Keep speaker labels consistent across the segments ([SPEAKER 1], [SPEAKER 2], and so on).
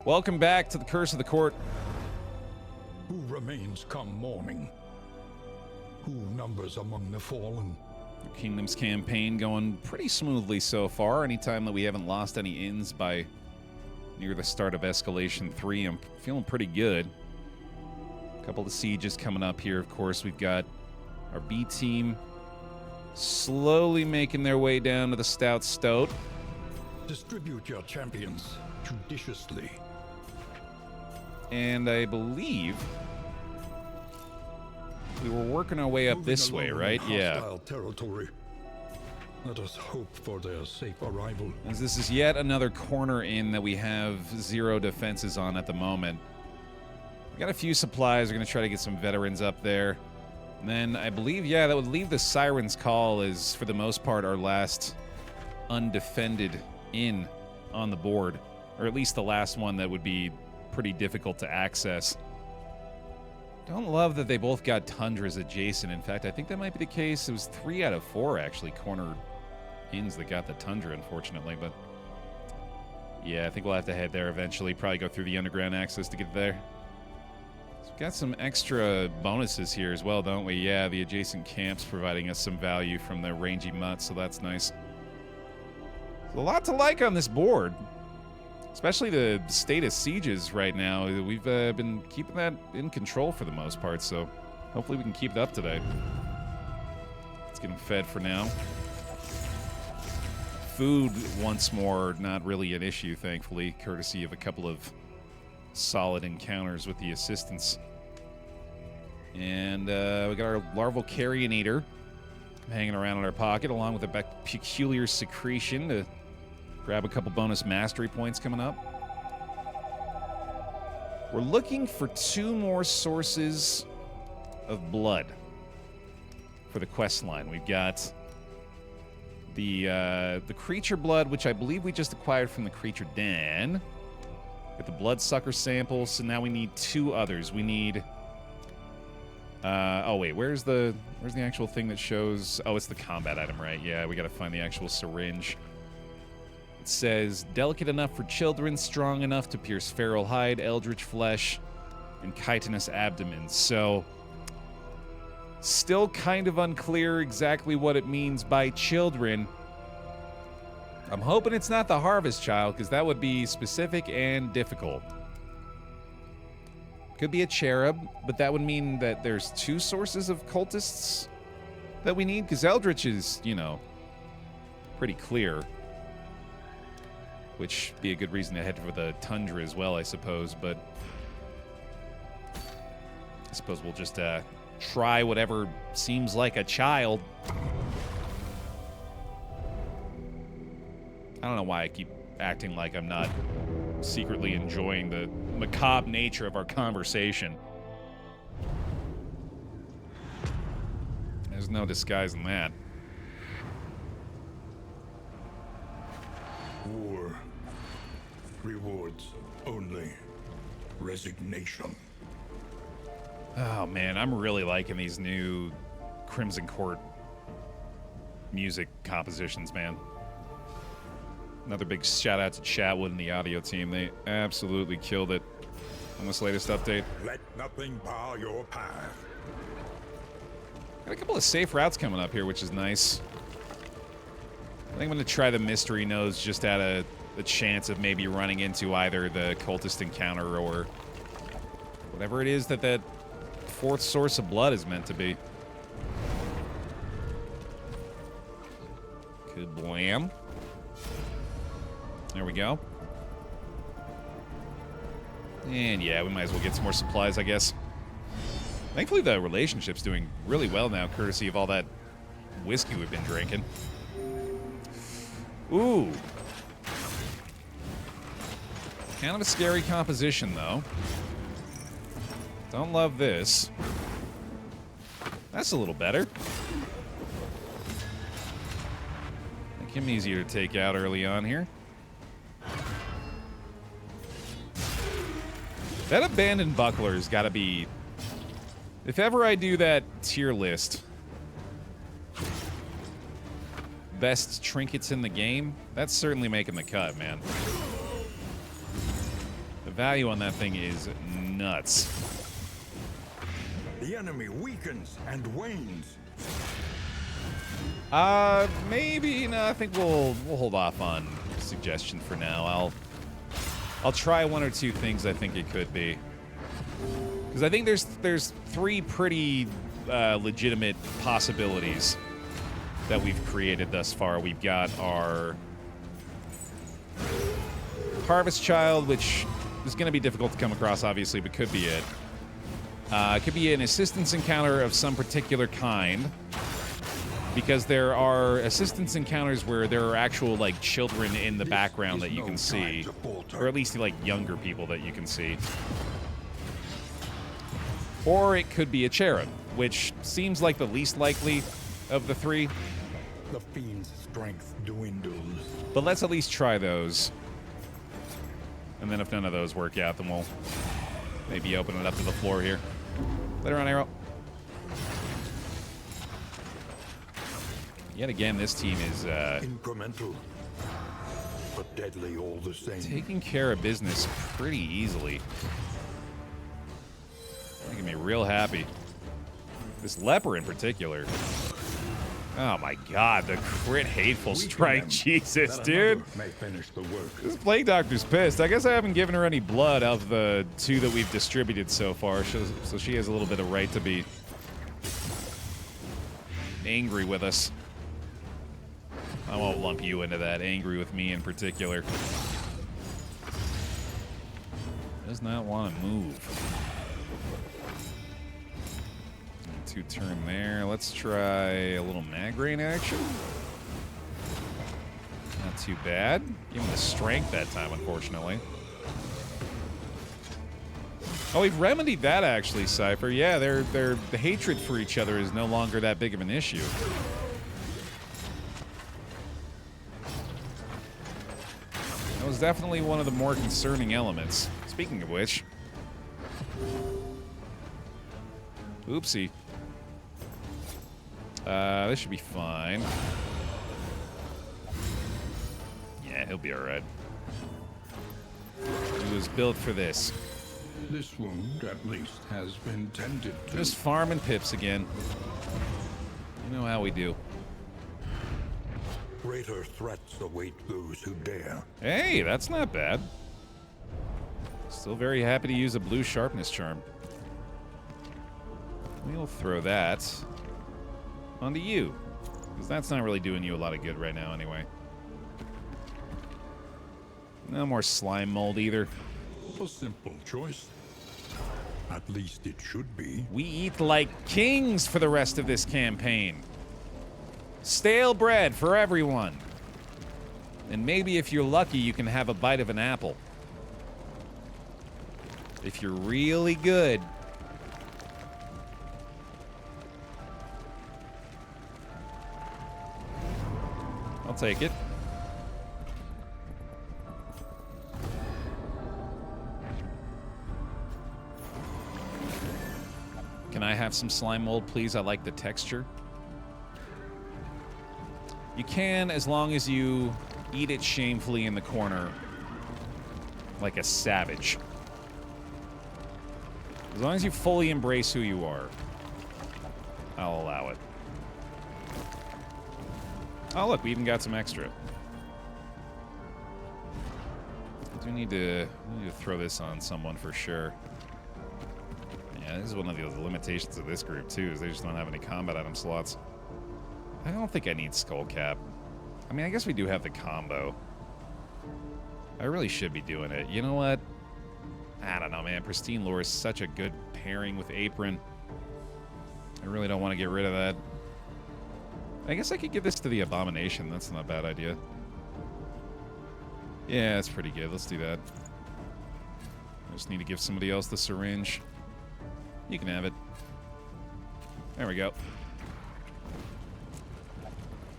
[SPEAKER 1] Welcome back to the Curse of the Court.
[SPEAKER 2] Who remains come morning? Who numbers among the fallen?
[SPEAKER 1] The Kingdoms campaign going pretty smoothly so far. Anytime that we haven't lost any inns by near the start of Escalation 3, I'm feeling pretty good. A couple of sieges coming up here, of course. We've got our B team slowly making their way down to the Stout Stoat.
[SPEAKER 2] Distribute your champions judiciously.
[SPEAKER 1] And I believe we were working our way up this way, right? Yeah.
[SPEAKER 2] Territory. Let us hope for their safe arrival.
[SPEAKER 1] As this is yet another corner inn that we have 0 defenses on at the moment. We got a few supplies. We're going to try to get some veterans up there. And then I believe, yeah, that would leave the Siren's Call as, for the most part, our last undefended inn on the board. Or at least the last one that would be pretty difficult to access. Don't love that they both got tundras adjacent. In fact, I think that might be the case. It was 3 out of 4 actually cornered inns that got the tundra, unfortunately. But yeah, I think we'll have to head there eventually. Probably go through the underground access to get there. So we've got some extra bonuses here as well, don't we? Yeah, the adjacent camps providing us some value from the rangy mutts, so that's nice. There's a lot to like on this board. Especially the state of sieges right now. We've been keeping that in control for the most part, so hopefully we can keep it up today. Let's get them fed for now. Food, once more, not really an issue, thankfully, courtesy of a couple of solid encounters with the assistants. And we got our larval carrion eater hanging around in our pocket, along with a peculiar secretion to grab a couple bonus mastery points coming up. We're looking for 2 more sources of blood for the quest line. We've got the creature blood, which I believe we just acquired from the creature den. With the bloodsucker sample, so now we need 2 others. We need oh wait, where's the actual thing that shows? Oh, it's the combat item, right? Yeah, we gotta find the actual syringe. Says delicate enough for children, strong enough to pierce feral hide, eldritch flesh, and chitinous abdomen. So still kind of unclear exactly what it means by children. I'm hoping it's not the harvest child, because that would be specific and difficult. Could be a cherub, but that would mean that there's 2 sources of cultists that we need, because eldritch is, you know, pretty clear. Which be a good reason to head for the tundra as well, I suppose. But I suppose we'll just try whatever seems like a child. I don't know why I keep acting like I'm not secretly enjoying the macabre nature of our conversation. There's no disguising that.
[SPEAKER 2] War rewards only resignation.
[SPEAKER 1] Oh man, I'm really liking these new Crimson Court music compositions, man. Another big shout out to Chatwood and the audio team. They absolutely killed it on this latest update.
[SPEAKER 2] Let nothing bar your path.
[SPEAKER 1] Got a couple of safe routes coming up here, which is nice. I think I'm going to try the mystery nose just at a chance of maybe running into either the cultist encounter or whatever it is that 4th source of blood is meant to be. Kablam. There we go. And yeah, we might as well get some more supplies, I guess. Thankfully, the relationship's doing really well now, courtesy of all that whiskey we've been drinking. Ooh. Kind of a scary composition, though. Don't love this. That's a little better. Make him easier to take out early on here. That abandoned buckler's got to be... If ever I do that tier list... best trinkets in the game, that's certainly making the cut, man. A value on that thing is nuts.
[SPEAKER 2] The enemy weakens and wanes.
[SPEAKER 1] Maybe. No, I think we'll hold off on suggestion for now. I'll try one or two things I think it could be. Because I think there's three pretty legitimate possibilities that we've created thus far. We've got our Harvest Child, which is going to be difficult to come across, obviously, but could be it. It could be an assistance encounter of some particular kind, because there are assistance encounters where there are actual, like, children in the background that you can see, or at least, like, younger people that you can see. Or it could be a cherub, which seems like the least likely of the three.
[SPEAKER 2] The fiend's strength dwindles.
[SPEAKER 1] But let's at least try those. And then if none of those work out, then we'll maybe open it up to the floor here. Later on, Arrow. Yet again, this team is
[SPEAKER 2] incremental, but deadly all the same.
[SPEAKER 1] Taking care of business pretty easily. Making me real happy. This leper in particular. Oh my god, the crit hateful strike. Jesus, dude.
[SPEAKER 2] May finish the work.
[SPEAKER 1] This Plague Doctor's pissed. I guess I haven't given her any blood of the two that we've distributed so far, so she has a little bit of right to be angry with us. I won't lump you into that, angry with me in particular. Does not want to move. 2-turn there. Let's try a little mag rain action. Not too bad. Give him the strength that time, unfortunately. Oh, we've remedied that actually, Cypher. Yeah, the hatred for each other is no longer that big of an issue. That was definitely one of the more concerning elements. Speaking of which. Oopsie. This should be fine. Yeah, he'll be alright. He was built for this.
[SPEAKER 2] This wound, at least, has been tended to.
[SPEAKER 1] Just farming pips again. You know how we do.
[SPEAKER 2] Greater threats await those who dare.
[SPEAKER 1] Hey, that's not bad. Still very happy to use a blue sharpness charm. We'll throw that onto you, because that's not really doing you a lot of good right now anyway. No more slime mold either.
[SPEAKER 2] A simple choice. At least it should be.
[SPEAKER 1] We eat like kings for the rest of this campaign. Stale bread for everyone. And maybe if you're lucky, you can have a bite of an apple. If you're really good. I'll take it. Can I have some slime mold, please? I like the texture. You can, as long as you eat it shamefully in the corner, like a savage. As long as you fully embrace who you are, I'll allow it. Oh, look, we even got some extra. We need to throw this on someone for sure. Yeah, this is one of the limitations of this group, too, is they just don't have any combat item slots. I don't think I need Skull Cap. I mean, I guess we do have the combo. I really should be doing it. You know what? I don't know, man. Pristine Lore is such a good pairing with Apron. I really don't want to get rid of that. I guess I could give this to the Abomination. That's not a bad idea. Yeah, that's pretty good. Let's do that. I just need to give somebody else the syringe. You can have it. There we go.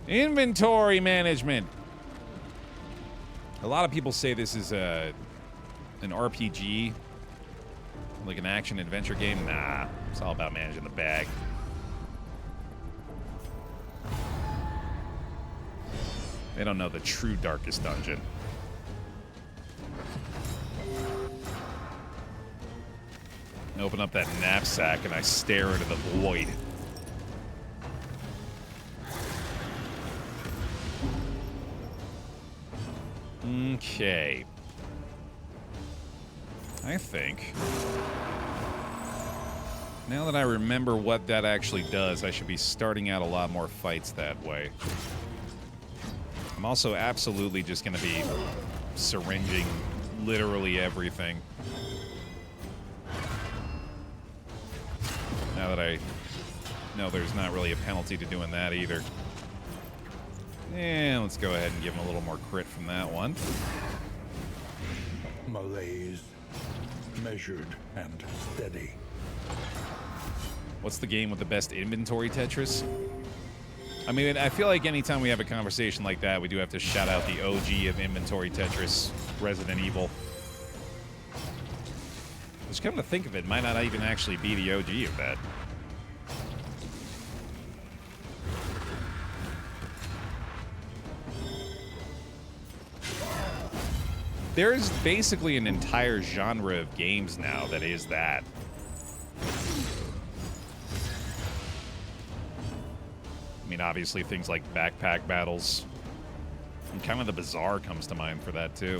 [SPEAKER 1] Inventory management. A lot of people say this is an RPG, like an action-adventure game. Nah, it's all about managing the bag. They don't know the true Darkest Dungeon. Open up that knapsack and I stare into the void. Okay. I think, now that I remember what that actually does, I should be starting out a lot more fights that way. I'm also absolutely just going to be syringing literally everything. Now that I know there's not really a penalty to doing that either. And let's go ahead and give him a little more crit from that one.
[SPEAKER 2] Malaise, measured and steady.
[SPEAKER 1] What's the game with the best inventory Tetris? I mean, I feel like anytime we have a conversation like that, we do have to shout out the OG of inventory Tetris, Resident Evil. Which, come to think of it, might not even actually be the OG of that. There's basically an entire genre of games now that is that. I mean, obviously things like backpack battles. And kind of the Bazaar comes to mind for that, too.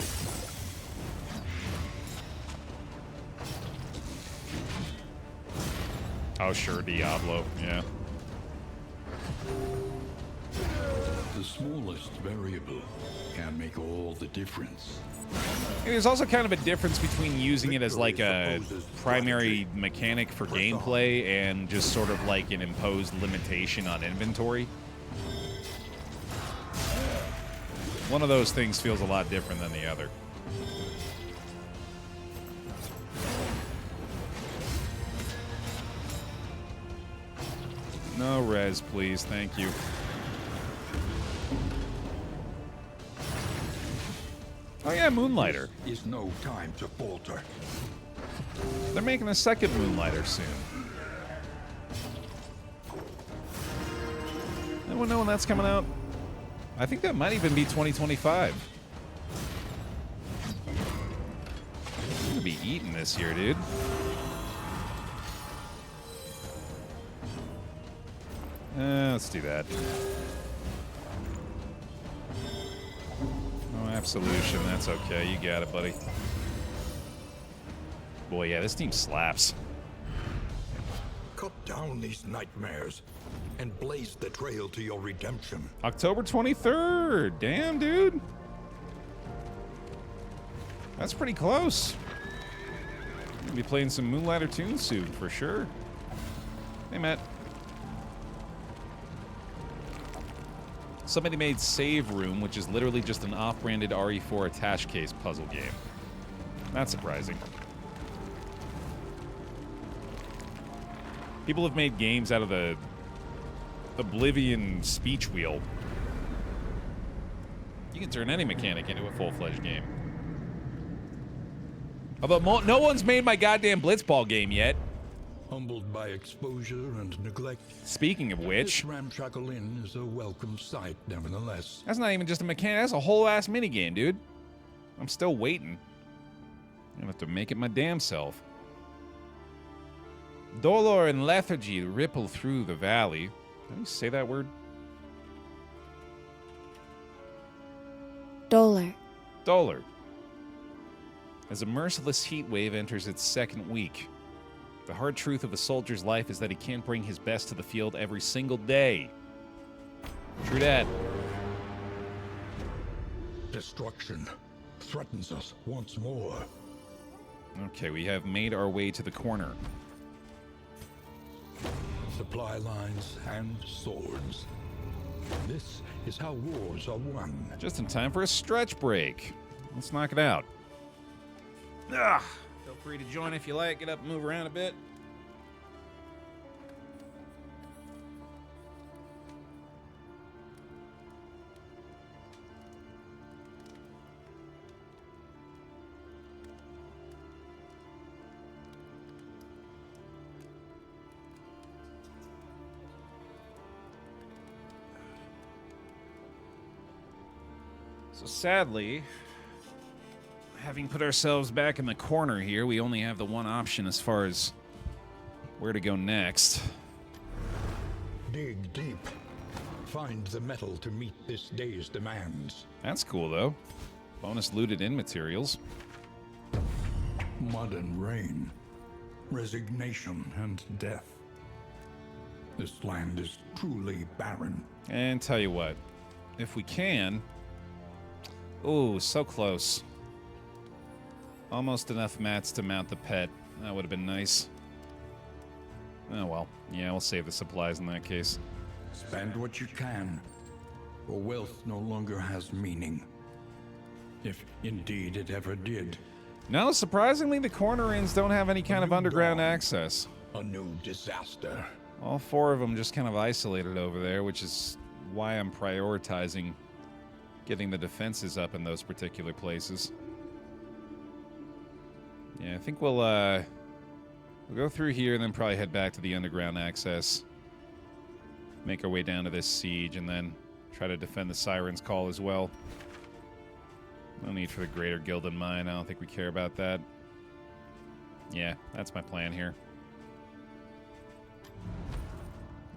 [SPEAKER 1] Oh, sure, Diablo, yeah.
[SPEAKER 2] The smallest variable can make all the difference.
[SPEAKER 1] And there's also kind of a difference between using it as like a primary mechanic for gameplay and just sort of like an imposed limitation on inventory. One of those things feels a lot different than the other. No res, please. Thank you. Oh yeah, Moonlighter.
[SPEAKER 2] Is no time to falter.
[SPEAKER 1] They're making a second Moonlighter soon. Anyone know when that's coming out? I think that might even be 2025. I'm gonna be eating this year, dude. Let's do that. Oh, Absolution, that's okay. You got it, buddy. Boy, yeah, this team slaps.
[SPEAKER 2] Cut down these nightmares and blaze the trail to your redemption.
[SPEAKER 1] October 23rd. Damn, dude. That's pretty close. Gonna be playing some Moonlighter tunes soon, for sure. Hey, Matt. Somebody made Save Room, which is literally just an off-branded RE4 attach case puzzle game. Not surprising. People have made games out of the Oblivion speech wheel. You can turn any mechanic into a full-fledged game. Although no one's made my goddamn Blitzball game yet.
[SPEAKER 2] Humbled by exposure and neglect.
[SPEAKER 1] Speaking of which,
[SPEAKER 2] This ramshackle inn is a welcome sight, nevertheless.
[SPEAKER 1] that's not even just a mechanic, that's a whole-ass minigame, dude. I'm still waiting. I'm gonna have to make it my damn self. Dolor and lethargy ripple through the valley. Can you say that word?
[SPEAKER 3] Dolor.
[SPEAKER 1] Dolor. As a merciless heat wave enters its second week, the hard truth of a soldier's life is that he can't bring his best to the field every single day. True that.
[SPEAKER 2] Destruction threatens us once more.
[SPEAKER 1] Okay, we have made our way to the corner.
[SPEAKER 2] Supply lines and swords. This is how wars are won.
[SPEAKER 1] Just in time for a stretch break. Let's knock it out. Ugh. Feel free to join if you like. Get up and move around a bit. So sadly, having put ourselves back in the corner here, we only have the one option as far as where to go next.
[SPEAKER 2] Dig deep. Find the metal to meet this day's demands.
[SPEAKER 1] That's cool, though. Bonus looted in materials.
[SPEAKER 2] Mud and rain. Resignation and death. This land is truly barren.
[SPEAKER 1] And tell you what, if we can... Ooh, so close. Almost enough mats to mount the pet. That would have been nice. Oh well. Yeah, we'll save the supplies in that case.
[SPEAKER 2] Spend what you can, for wealth no longer has meaning. If indeed it ever did.
[SPEAKER 1] No, surprisingly, the corner inns don't have any kind of underground access.
[SPEAKER 2] A new disaster.
[SPEAKER 1] All 4 of them just kind of isolated over there, which is why I'm prioritizing getting the defenses up in those particular places. Yeah, I think we'll go through here and then probably head back to the underground access. Make our way down to this siege and then try to defend the Siren's Call as well. No need for the Greater Guild in mind. I don't think we care about that. Yeah, that's my plan here.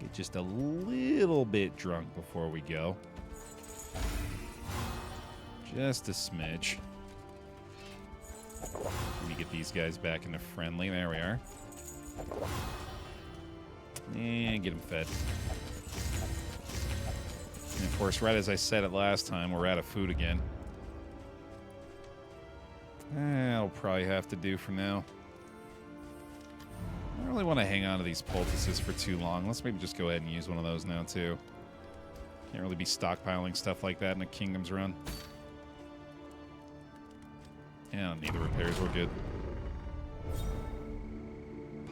[SPEAKER 1] Get just a little bit drunk before we go. Just a smidge. Let me get these guys back into friendly. There we are. And get them fed. And of course, right as I said it last time, we're out of food again. That'll probably have to do for now. I don't really want to hang on to these poultices for too long. Let's maybe just go ahead and use one of those now, too. Can't really be stockpiling stuff like that in a Kingdom's run. Yeah, I don't need the repairs. We're good.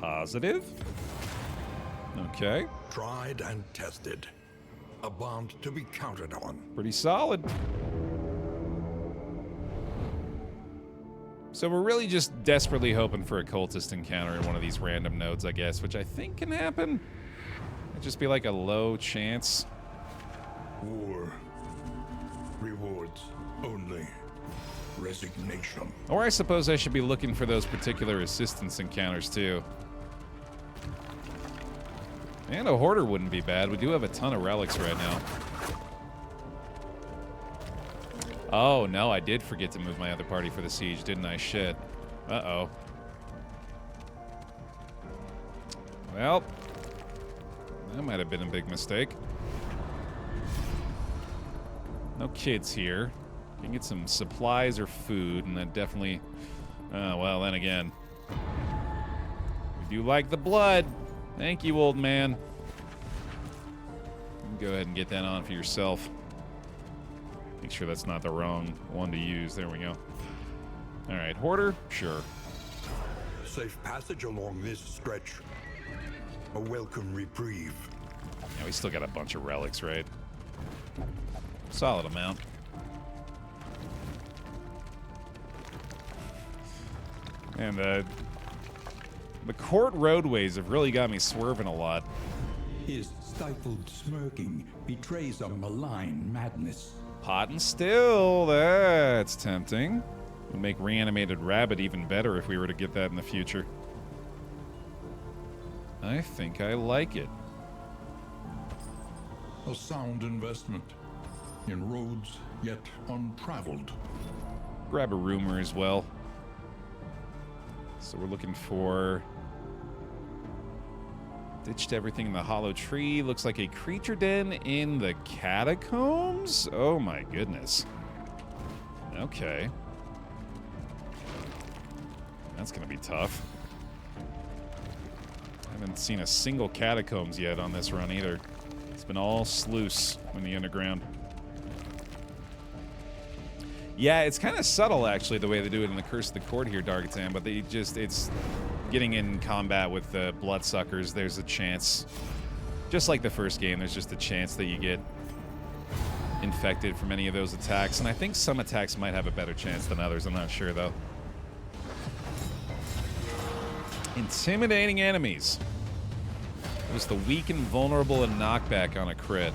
[SPEAKER 1] Positive. Okay.
[SPEAKER 2] Tried and tested. A bond to be counted on.
[SPEAKER 1] Pretty solid. So we're really just desperately hoping for a cultist encounter in one of these random nodes, I guess, which I think can happen. It'd just be like a low chance.
[SPEAKER 2] War. Rewards only. Resignation.
[SPEAKER 1] Or I suppose I should be looking for those particular assistance encounters, too. And a Hoarder wouldn't be bad. We do have a ton of relics right now. Oh, no, I did forget to move my other party for the siege, didn't I? Shit. Uh-oh. Well, that might have been a big mistake. No kids here. Can get some supplies or food, and then definitely... well, then again. We do like the blood. Thank you, old man. You can go ahead and get that on for yourself. Make sure that's not the wrong one to use. There we go. All right, Hoarder? Sure.
[SPEAKER 2] Safe passage along this stretch. A welcome reprieve.
[SPEAKER 1] Yeah, we still got a bunch of relics, right? Solid amount. And the court roadways have really got me swerving a lot.
[SPEAKER 2] His stifled smirking betrays a malign madness.
[SPEAKER 1] Hot and still, that's tempting. Would make reanimated rabbit even better if we were to get that in the future. I think I like it.
[SPEAKER 2] A sound investment in roads yet untraveled.
[SPEAKER 1] Grab a rumor as well. So we're looking for... Ditched everything in the hollow tree. Looks like a creature den in the Catacombs? Oh my goodness. Okay. That's gonna be tough. I haven't seen a single Catacombs yet on this run either. It's been all Sluice in the underground. Yeah, it's kind of subtle, actually, the way they do it in the Curse of the Court here, Dargatan, but they just, it's getting in combat with the Bloodsuckers, there's a chance, just like the first game, there's just a chance that you get infected from any of those attacks, and I think some attacks might have a better chance than others, I'm not sure, though. Intimidating enemies. Just the weak and vulnerable and knockback on a crit.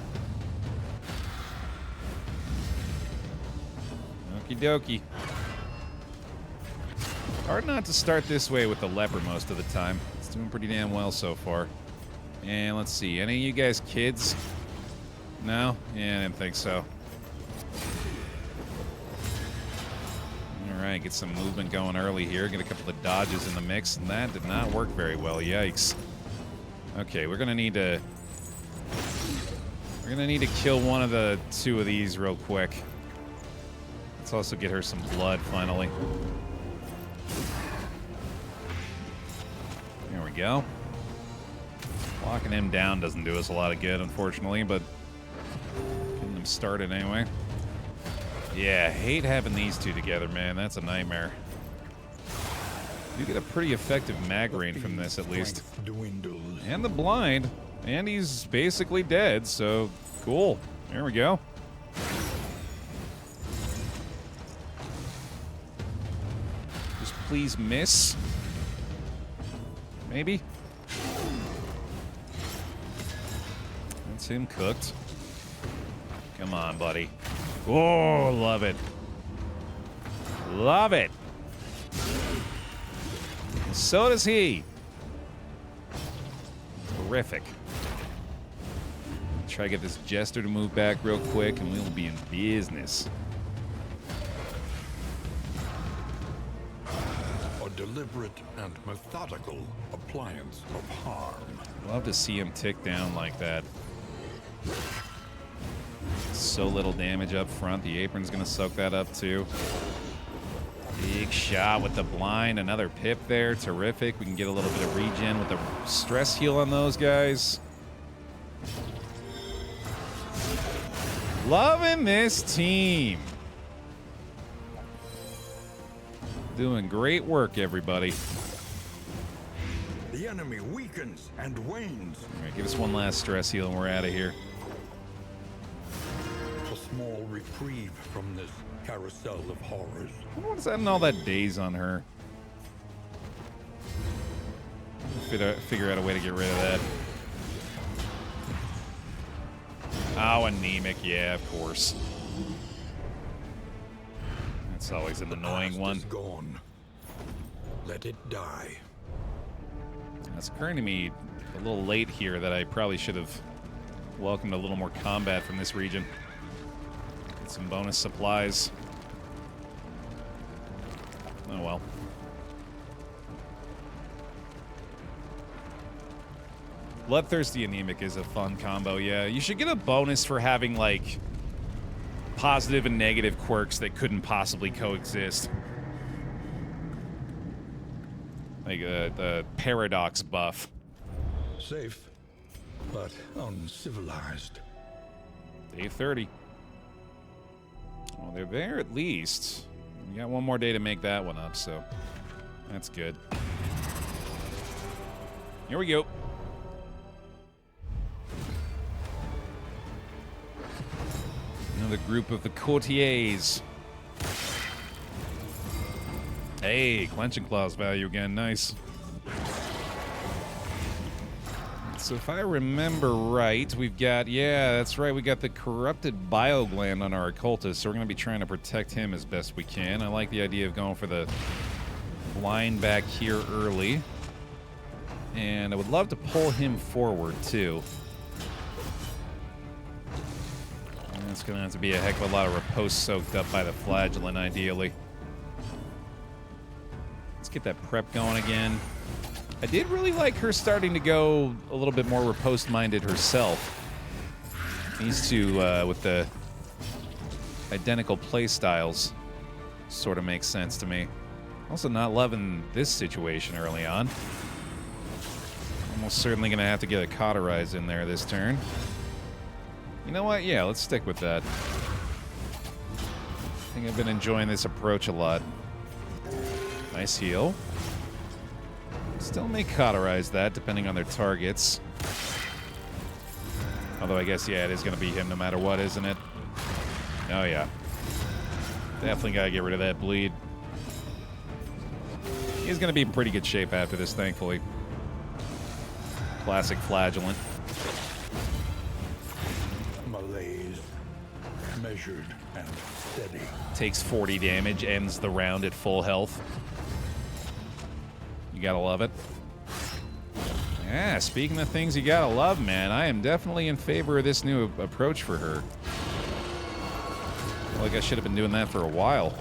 [SPEAKER 1] Okie dokie. Hard not to start this way with the leper most of the time. It's Doing pretty damn well so far. And let's see, any of you guys kids? No? Yeah, I didn't think so. Alright, get some movement going early here. Get a couple of dodges in the mix, and that did not work very well. Yikes. Okay, we're gonna need to kill one of the two of these real quick. Let's also get her some blood finally. There we go. Locking him down doesn't do us a lot of good, unfortunately, but getting him started anyway. Yeah, hate having these two together, man. That's a nightmare. You get a pretty effective mag rain from this, at least. And the blind. And he's basically dead, so cool. There we go. Just please miss. Maybe. That's him cooked. Come on, buddy. Oh, love it. Love it. So does he. Terrific. Try to get this Jester to move back real quick, and we will be in business.
[SPEAKER 2] A deliberate and methodical appliance of harm.
[SPEAKER 1] Love to see him tick down like that. So little damage up front. The apron's going to soak that up, too. Big shot with the blind. Another pip there. Terrific. We can get a little bit of regen with the stress heal on those guys. Loving this team. Doing great work, everybody.
[SPEAKER 2] The enemy weakens and wanes.
[SPEAKER 1] All right, give us one last stress heal and we're out of here.
[SPEAKER 2] A small reprieve from this carousel of horrors.
[SPEAKER 1] What's that and all that daze on her? Figure out a way to get rid of that. Oh, anemic. Yeah, of course. That's always an annoying one.
[SPEAKER 2] Is gone. Let it die.
[SPEAKER 1] It's occurring to me a little late here that I probably should have welcomed a little more combat from this region. Get some bonus supplies. Oh well. Bloodthirsty Anemic is a fun combo, yeah. You should get a bonus for having, like, positive and negative quirks that couldn't possibly coexist. Like the paradox buff.
[SPEAKER 2] Safe, but uncivilized.
[SPEAKER 1] Day 30. Well, they're there at least. We got one more day to make that one up, so that's good. Here we go. Another group of the courtiers. Hey, Clenching Claws value again. Nice. So if I remember right, we've got, yeah, that's right, we got the corrupted biogland on our occultist, so we're going to be trying to protect him as best we can. I like the idea of going for the blind back here early. And I would love to pull him forward, too. It's going to have to be a heck of a lot of repose soaked up by the flagellant, ideally. Let's get that prep going again. I did really like her starting to go a little bit more riposte-minded herself. These two, with the identical play styles, sort of makes sense to me. Also not loving this situation early on. Almost certainly going to have to get a cauterize in there this turn. You know what? Yeah, let's stick with that. I think I've been enjoying this approach a lot. Nice heal. Still may cauterize that, depending on their targets. Although I guess, yeah, it is going to be him no matter what, isn't it? Oh, yeah. Definitely got to get rid of that bleed. He's going to be in pretty good shape after this, thankfully. Classic flagellant.
[SPEAKER 2] Malaise. Measured and steady.
[SPEAKER 1] Takes 40 damage, ends the round at full health. You gotta love it. Yeah, speaking of things you gotta love, man, I am definitely in favor of this new approach for her. I feel like I should have been doing that for a while.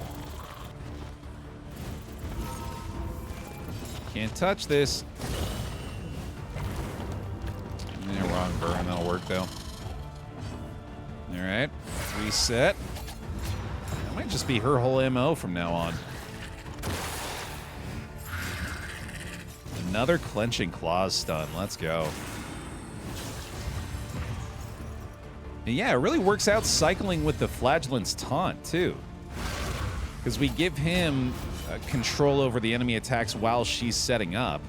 [SPEAKER 1] Can't touch this. Yeah, wrong burn. That'll work, though. Alright. Reset. That might just be her whole MO from now on. Another clenching claws stun. Let's go. And yeah, it really works out cycling with the Flagellant's taunt, too. Because we give him control over the enemy attacks while she's setting up.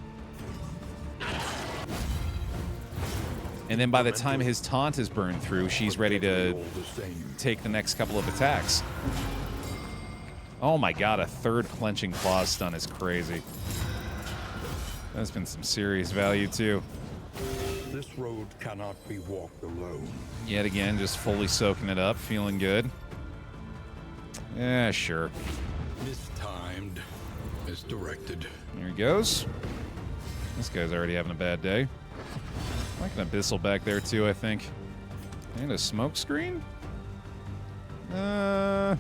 [SPEAKER 1] And then by the time his taunt is burned through, she's ready to take the next couple of attacks. Oh my god, a third clenching claws stun is crazy. That's been some serious value, too.
[SPEAKER 2] This road cannot be walked alone.
[SPEAKER 1] Yet again, just fully soaking it up, feeling good. Yeah, sure.
[SPEAKER 2] Mistimed, misdirected.
[SPEAKER 1] Here he goes. This guy's already having a bad day. Like an abyssal back there, too, I think. And a smoke screen? With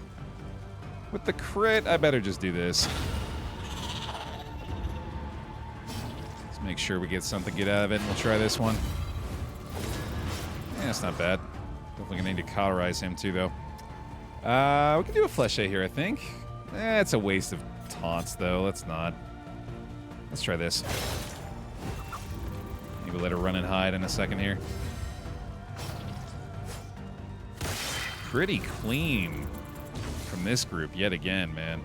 [SPEAKER 1] the crit, I better just do this. Make sure we get something good out of it, and we'll try this one. Yeah, it's not bad. Definitely gonna need to cauterize him too, though. We can do a flèche here, I think. It's a waste of taunts, though. Let's not. Let's try this. Maybe let her run and hide in a second here. Pretty clean from this group yet again, man.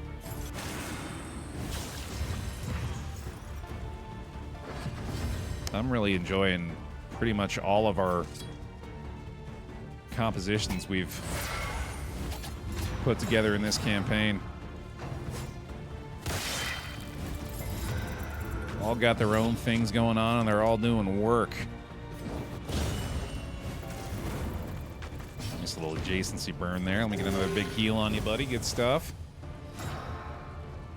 [SPEAKER 1] I'm really enjoying pretty much all of our compositions we've put together in this campaign. All got their own things going on, and they're all doing work. Nice little adjacency burn there. Let me get another big heal on you, buddy. Good stuff.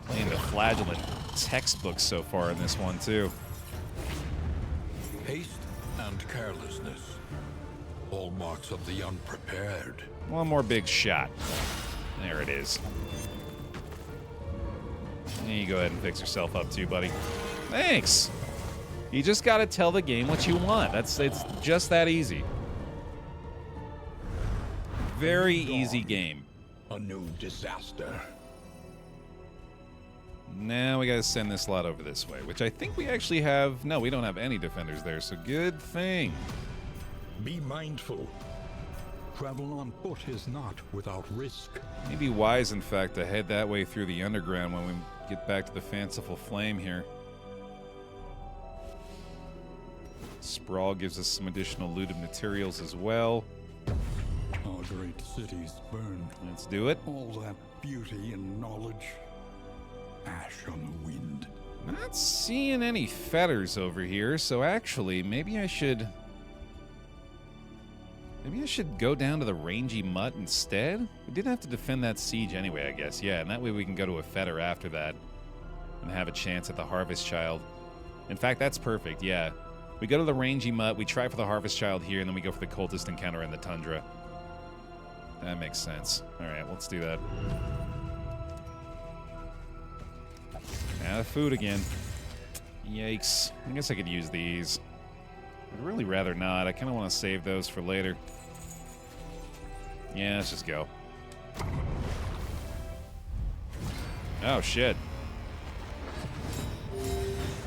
[SPEAKER 1] Playing the Flagellant textbook so far in this one, too.
[SPEAKER 2] Haste and carelessness. Hallmarks of the unprepared.
[SPEAKER 1] One more big shot. There it is. And you go ahead and fix yourself up too, buddy. Thanks. You just got to tell the game what you want. It's just that easy. Very easy game.
[SPEAKER 2] A new disaster.
[SPEAKER 1] Now we gotta send this lot over this way, which I think we actually have... No, we don't have any defenders there, so good thing.
[SPEAKER 2] Be mindful. Travel on foot is not without risk.
[SPEAKER 1] Maybe wise, in fact, to head that way through the underground when we get back to the Fanciful Flame here. Sprawl gives us some additional looted materials as well.
[SPEAKER 2] Our great cities burn.
[SPEAKER 1] Let's do it.
[SPEAKER 2] All that beauty and knowledge. Ash on the wind.
[SPEAKER 1] Not seeing any fetters over here, so actually, maybe I should go down to the rangy mutt instead? We didn't have to defend that siege anyway, I guess. Yeah, and that way we can go to a fetter after that and have a chance at the Harvest Child. In fact, that's perfect, yeah. We go to the rangy mutt, we try for the Harvest Child here, and then we go for the Cultist encounter in the Tundra. That makes sense. Alright, let's do that. Out of food again. Yikes. I guess I could use these. I'd really rather not. I kind of want to save those for later. Yeah, let's just go. Oh, shit.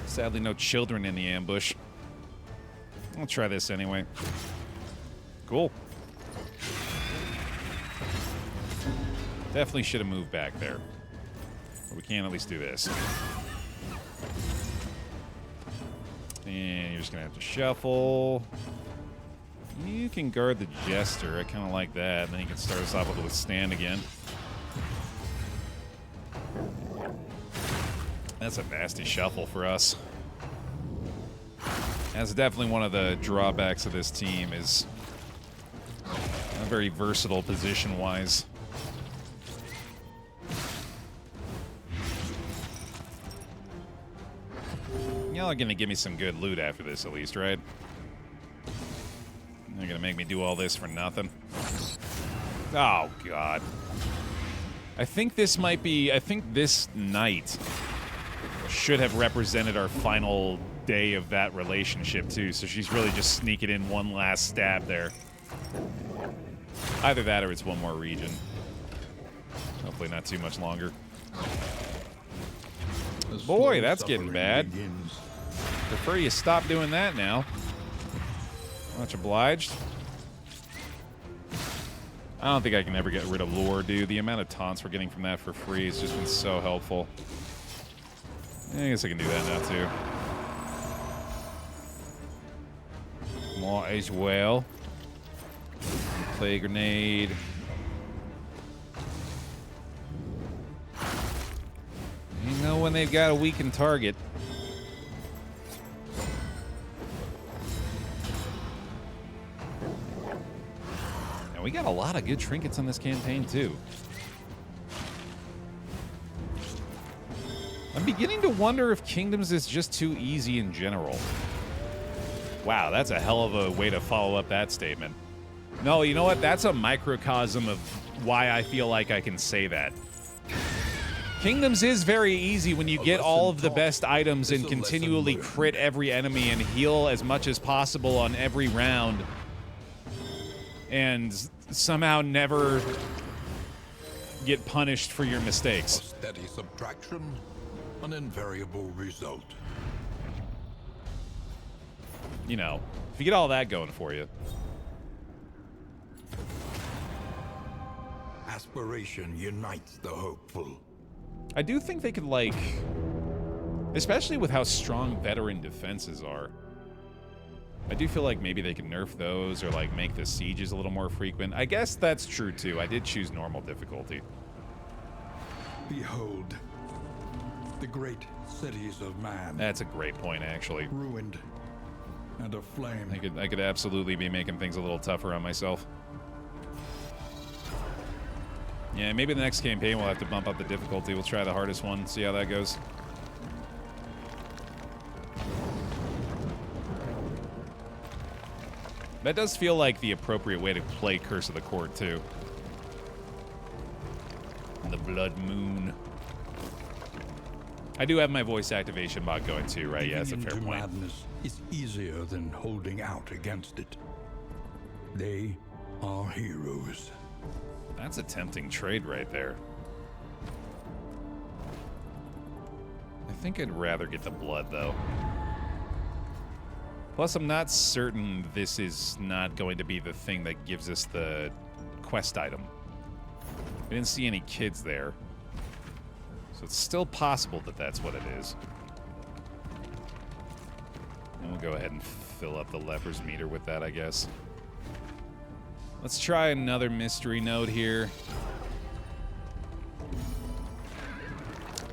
[SPEAKER 1] Sadly, no children in the ambush. I'll try this anyway. Cool. Definitely should have moved back there. But we can at least do this. And you're just going to have to shuffle. You can guard the Jester. I kind of like that. And then you can start us off with a withstand again. That's a nasty shuffle for us. That's definitely one of the drawbacks of this team is very versatile position-wise. Y'all are gonna give me some good loot after this, at least, right? You're gonna make me do all this for nothing. Oh, God. I think this might be... I think this night should have represented our final day of that relationship, too. So she's really just sneaking in one last stab there. Either that or it's one more region. Hopefully not too much longer. Boy, that's getting bad. Prefer you stop doing that now. Much obliged. I don't think I can ever get rid of lore, dude. The amount of taunts we're getting from that for free has just been so helpful. I guess I can do that now, too. More as well. Play grenade. You know when they've got a weakened target. And we got a lot of good trinkets on this campaign, too. I'm beginning to wonder if Kingdoms is just too easy in general. Wow, that's a hell of a way to follow up that statement. No, you know what? That's a microcosm of why I feel like I can say that. Kingdoms is very easy when you get all of the best items and continually crit every enemy and heal as much as possible on every round. And somehow never get punished for your mistakes.
[SPEAKER 2] A steady subtraction, an invariable result.
[SPEAKER 1] You know, if you get all that going for you.
[SPEAKER 2] Aspiration unites the hopeful.
[SPEAKER 1] I do think they could, like, especially with how strong veteran defenses are, I do feel like maybe they could nerf those or, like, make the sieges a little more frequent. I guess that's true, too. I did choose normal difficulty.
[SPEAKER 2] Behold, the great cities of man.
[SPEAKER 1] That's a great point, actually.
[SPEAKER 2] Ruined and aflame.
[SPEAKER 1] I could absolutely be making things a little tougher on myself. Yeah, maybe the next campaign we'll have to bump up the difficulty. We'll try the hardest one, see how that goes. That does feel like the appropriate way to play Curse of the Court, too. The Blood Moon. I do have my voice activation bot going, too, right? Yeah, that's a fair point.
[SPEAKER 2] Madness is easier than holding out against it. They are heroes.
[SPEAKER 1] That's a tempting trade right there. I think I'd rather get the blood, though. Plus, I'm not certain this is not going to be the thing that gives us the quest item. We didn't see any kids there. So it's still possible that that's what it is. And we'll go ahead and fill up the leper's meter with that, I guess. Let's try another mystery node here.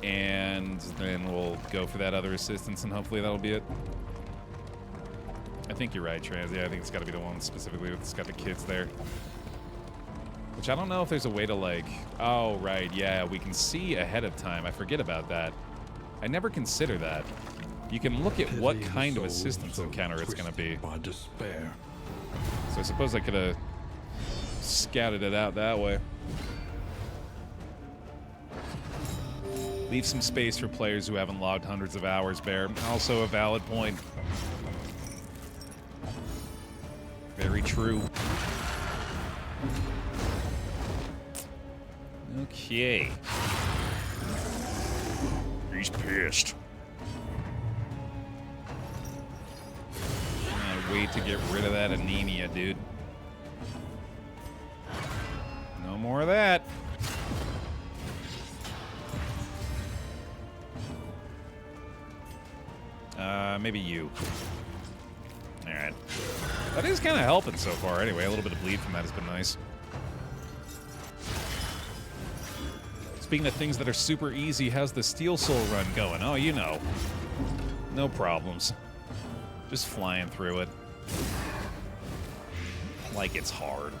[SPEAKER 1] And then we'll go for that other assistance, and hopefully that'll be it. I think you're right, Trans. Yeah, I think it's got to be the one specifically that's got the kids there. Which I don't know if there's a way to, like... Oh, right, yeah, we can see ahead of time. I forget about that. I never consider that. You can look at what kind of assistance encounter it's going to be.
[SPEAKER 2] By despair.
[SPEAKER 1] So I suppose I could have scouted it out that way. Leave some space for players who haven't logged hundreds of hours, Baer. Also a valid point. Very true. Okay. He's pissed. Wait to get rid of that anemia, dude. No more of that. Maybe you. Alright. That is kind of helping so far anyway. A little bit of bleed from that has been nice. Speaking of things that are super easy, how's the Steel Soul run going? Oh, you know. No problems. Just flying through it. Like it's hard.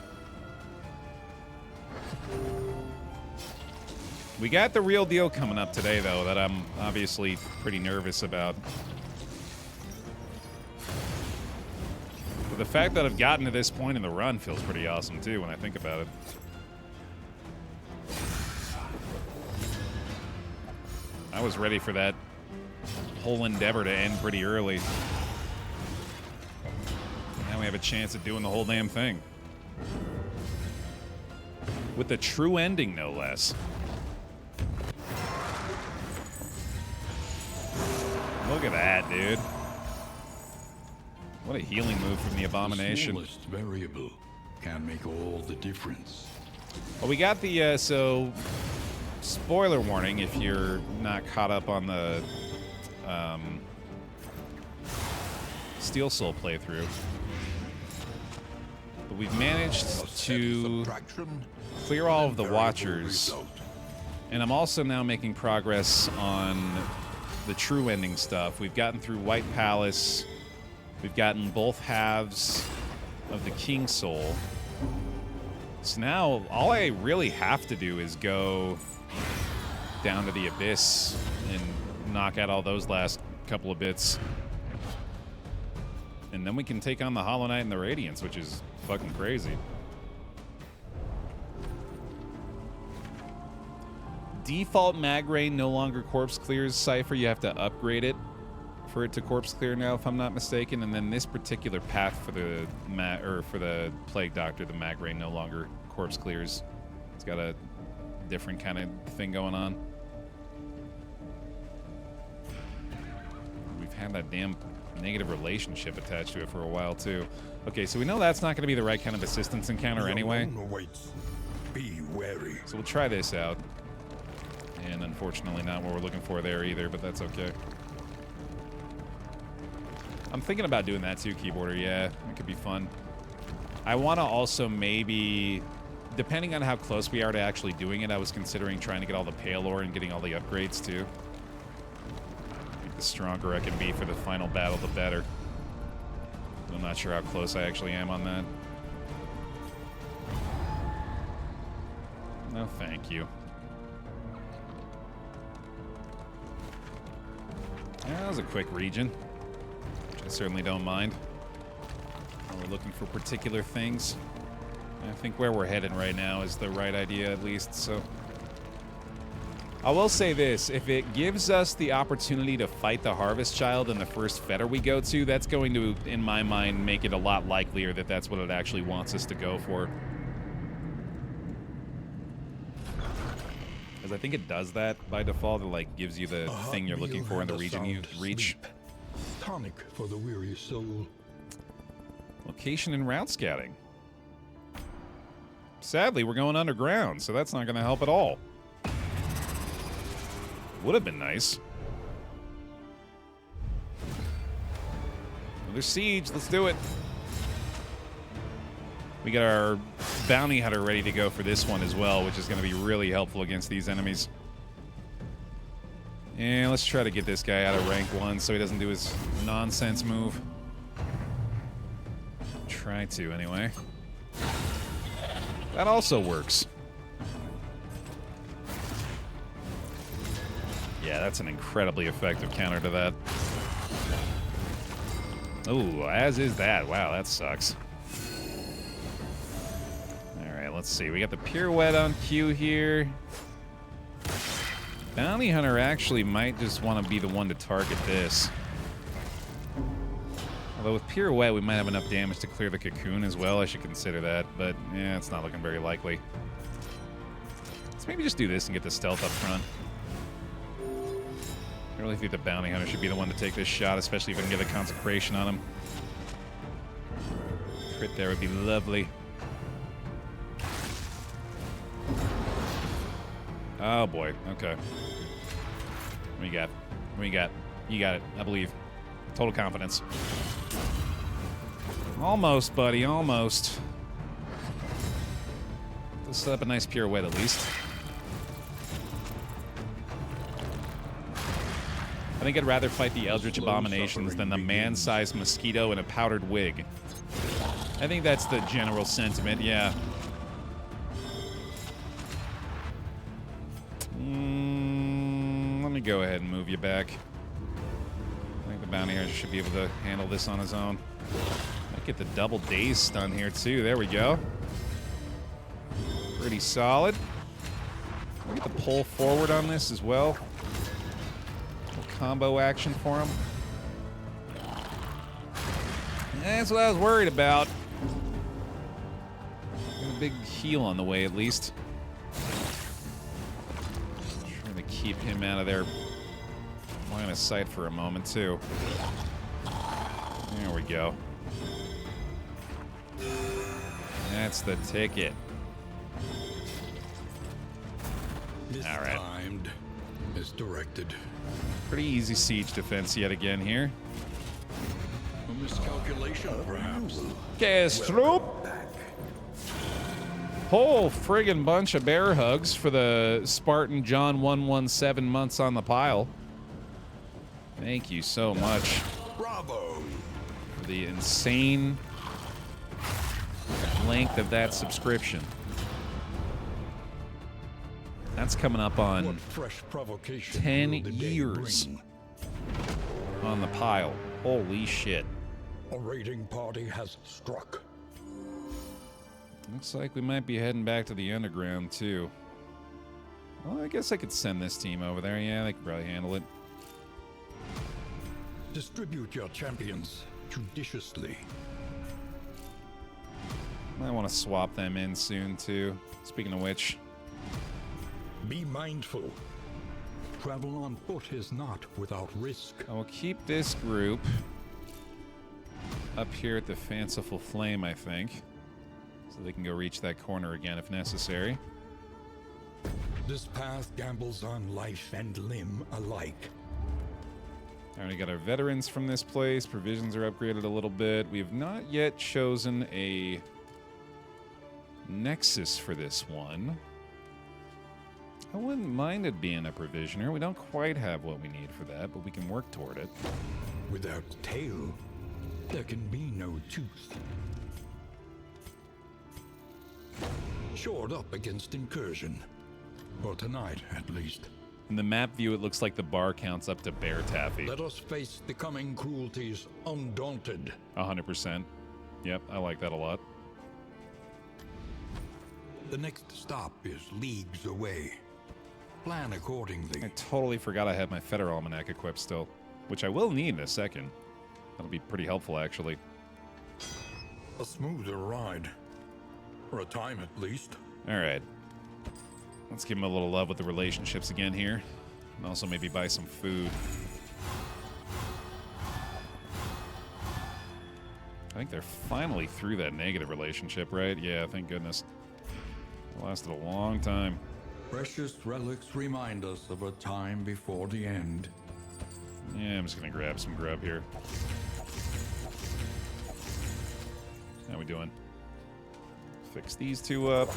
[SPEAKER 1] We got the real deal coming up today, though, that I'm obviously pretty nervous about. But the fact that I've gotten to this point in the run feels pretty awesome, too, when I think about it. I was ready for that whole endeavor to end pretty early. Now we have a chance at doing the whole damn thing. With the true ending, no less. Look at that, dude. What a healing move from the Abomination.
[SPEAKER 2] The smallest variable can make all the difference.
[SPEAKER 1] Well, we got the, so, spoiler warning if you're not caught up on the Steel Soul playthrough. But we've managed to clear all of the Watchers. And I'm also now making progress on the true ending stuff. We've gotten through White Palace. We've gotten both halves of the King Soul. So now all I really have to do is go down to the Abyss and knock out all those last couple of bits. And then we can take on the Hollow Knight and the Radiance, which is fucking crazy. Default mag rain no longer corpse clears Cypher. You have to upgrade it for it to corpse clear now, if I'm not mistaken. And then this particular path for the for the Plague Doctor, the mag rain no longer corpse clears. It's got a different kind of thing going on. We've had that damn negative relationship attached to it for a while too. Okay, so we know that's not going to be the right kind of assistance encounter anyway.
[SPEAKER 2] Be wary.
[SPEAKER 1] So we'll try this out. And unfortunately not what we're looking for there either, but that's okay. I'm thinking about doing that too, Keyboarder. Yeah, it could be fun. I want to also maybe, depending on how close we are to actually doing it, I was considering trying to get all the Pale Ore and getting all the upgrades too. The stronger I can be for the final battle, the better. I'm not sure how close I actually am on that. No, thank you. Yeah, that was a quick region, which I certainly don't mind. We're looking for particular things. I think where we're headed right now is the right idea, at least, so. I will say this, if it gives us the opportunity to fight the Harvest Child in the first fetter we go to, that's going to, in my mind, make it a lot likelier that that's what it actually wants us to go for. Because I think it does that by default. It like gives you the thing you're looking for in the region you reach.
[SPEAKER 2] Tonic for the weary soul.
[SPEAKER 1] Location and route scouting. Sadly, we're going underground, so that's not going to help at all. Would have been nice. Another siege. Let's do it. We got our bounty hunter ready to go for this one as well, which is going to be really helpful against these enemies. And let's try to get this guy out of rank 1 so he doesn't do his nonsense move. Try to, anyway. That also works. Yeah, that's an incredibly effective counter to that. Oh, as is that. Wow, that sucks. Let's see. We got the pirouette on cue here. Bounty Hunter actually might just want to be the one to target this. Although with pirouette, we might have enough damage to clear the cocoon as well. I should consider that, but yeah, it's not looking very likely. Let's maybe just do this and get the stealth up front. I really think the Bounty Hunter should be the one to take this shot, especially if I can get a consecration on him. Crit there would be lovely. Oh boy, okay. What do you got? What do you got? You got it, I believe. Total confidence. Almost, buddy, almost. Let's set up a nice pirouette at least. I think I'd rather fight the Eldritch Abominations than the man-sized mosquito in a powdered wig. I think that's the general sentiment, yeah. Let me go ahead and move you back. I think the bounty hunter should be able to handle this on his own. Might get the double daze stun here too. There we go. Pretty solid. We'll get the pull forward on this as well. Combo action for him. That's what I was worried about. Got a big heal on the way, at least. Trying to keep him out of their line of sight for a moment, too. There we go. That's the ticket. All right.
[SPEAKER 2] Mistimed, misdirected.
[SPEAKER 1] Pretty easy siege defense yet again here.
[SPEAKER 2] A miscalculation, perhaps.
[SPEAKER 1] Troop. Whole friggin' bunch of bear hugs for the Spartan John 117 months on the pile. Thank you so much.
[SPEAKER 2] Bravo.
[SPEAKER 1] For the insane length of that subscription. That's coming up on
[SPEAKER 2] What fresh provocation
[SPEAKER 1] 10
[SPEAKER 2] will the day
[SPEAKER 1] years
[SPEAKER 2] bring?
[SPEAKER 1] on the pile. Holy shit.
[SPEAKER 2] A raiding party has struck.
[SPEAKER 1] Looks like we might be heading back to the underground, too. Well, I guess I could send this team over there. Yeah, they could probably handle it.
[SPEAKER 2] Distribute your champions judiciously.
[SPEAKER 1] Might want to swap them in soon, too. Speaking of which,
[SPEAKER 2] Be mindful. Travel on foot is not without risk.
[SPEAKER 1] I will keep this group up here at the Fanciful Flame, I think. So they can go reach that corner again if necessary.
[SPEAKER 2] This path gambles on life and limb alike.
[SPEAKER 1] Already got our veterans from this place. Provisions are upgraded a little bit. We have not yet chosen a nexus for this one. I wouldn't mind it being a provisioner. We don't quite have what we need for that, but we can work toward it.
[SPEAKER 2] Without tail, there can be no tooth. Shored up against incursion. For tonight, at least.
[SPEAKER 1] In the map view, it looks like the bar counts up to BaerTaffy.
[SPEAKER 2] Let us face the coming cruelties undaunted.
[SPEAKER 1] 100%. Yep, I like that a lot.
[SPEAKER 2] The next stop is leagues away. Plan accordingly.
[SPEAKER 1] I totally forgot I had my Fetter Almanac equipped still, which I will need in a second. That'll be pretty helpful, actually.
[SPEAKER 2] A smoother ride. For a time, at least.
[SPEAKER 1] All right. Let's give him a little love with the relationships again here. And also maybe buy some food. I think they're finally through that negative relationship, right? Yeah, thank goodness. It lasted a long time.
[SPEAKER 2] Precious relics remind us of a time before the end.
[SPEAKER 1] Yeah, I'm just gonna grab some grub here. How we doing? Fix these two up.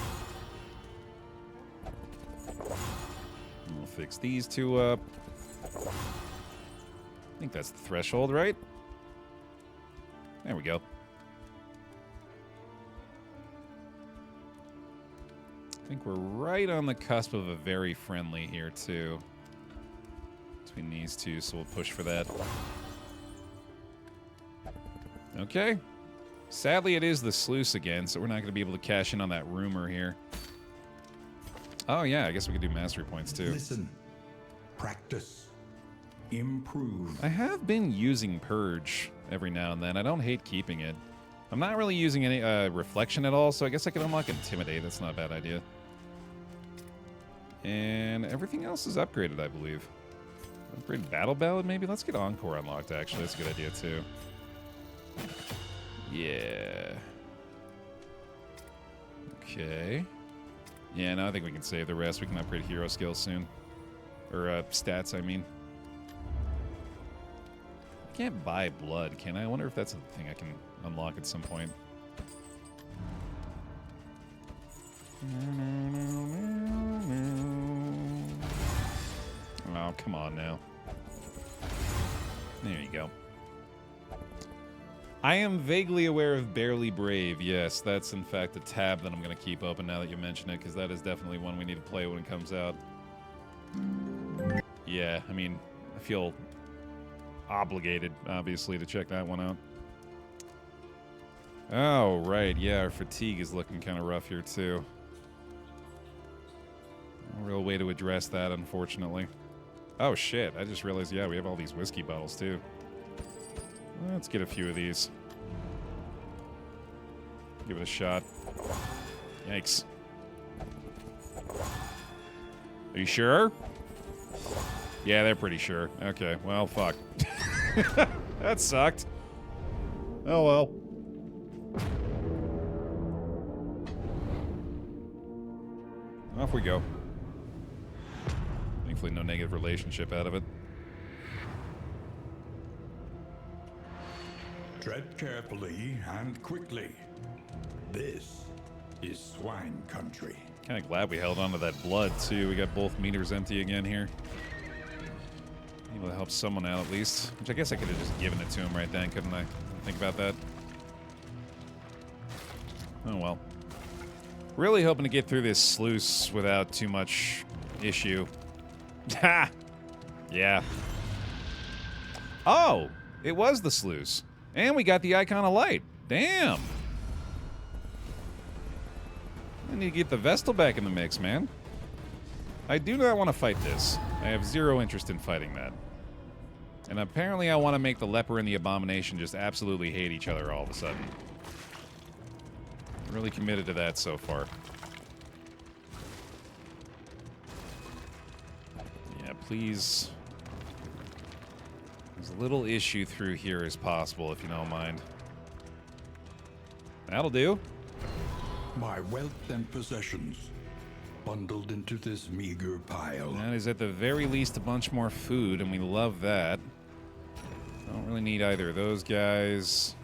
[SPEAKER 1] We'll fix these two up. I think that's the threshold, right? There we go. I think we're right on the cusp of a very friendly here, too. Between these two, so we'll push for that. Okay. Sadly, it is the Sluice again, so we're not going to be able to cash in on that rumor here. Oh, yeah, I guess we could do mastery points, too.
[SPEAKER 2] Listen. Practice. Improve.
[SPEAKER 1] I have been using Purge every now and then. I don't hate keeping it. I'm not really using any Reflection at all, so I guess I can unlock Intimidate. That's not a bad idea. And everything else is upgraded, I believe. Upgrade Battle Ballad, maybe? Let's get Encore unlocked, actually. That's a good idea, too. Yeah. Okay. Yeah, no, I think we can save the rest. We can upgrade hero skills soon. Or stats, I mean. I can't buy blood, can I? I wonder if that's a thing I can unlock at some point. Oh, come on now. There you go. I am vaguely aware of Barely Brave. Yes, that's in fact a tab that I'm going to keep open now that you mention it, because that is definitely one we need to play when it comes out. Yeah, I mean, I feel obligated, obviously, to check that one out. Oh, right. Yeah, our fatigue is looking kind of rough here, too. No real way to address that, unfortunately. Oh, shit. I just realized, yeah, we have all these whiskey bottles, too. Let's get a few of these. Give it a shot. Yikes. Are you sure? Yeah, they're pretty sure. Okay, well, fuck. That sucked. Oh, well. Off we go. Thankfully, no negative relationship out of it.
[SPEAKER 2] Tread carefully and quickly. This is swine country.
[SPEAKER 1] Kind of glad we held on to that blood, too. We got both meters empty again here. Able to help someone out, at least. Which I guess I could have just given it to him right then, couldn't I? Think about that. Oh, well. Really hoping to get through this sluice without too much issue. Ha! Yeah. Oh! It was the sluice. And we got the icon of light. Damn! I need to get the Vestal back in the mix, man. I do not want to fight this. I have zero interest in fighting that. And apparently I want to make the Leper and the Abomination just absolutely hate each other all of a sudden. Really committed to that so far. Yeah, please. As little issue through here as possible, if you don't mind. That'll do.
[SPEAKER 2] My wealth and possessions bundled into this meager pile.
[SPEAKER 1] That is at the very least a bunch more food, and we love that. Don't really need either of those guys.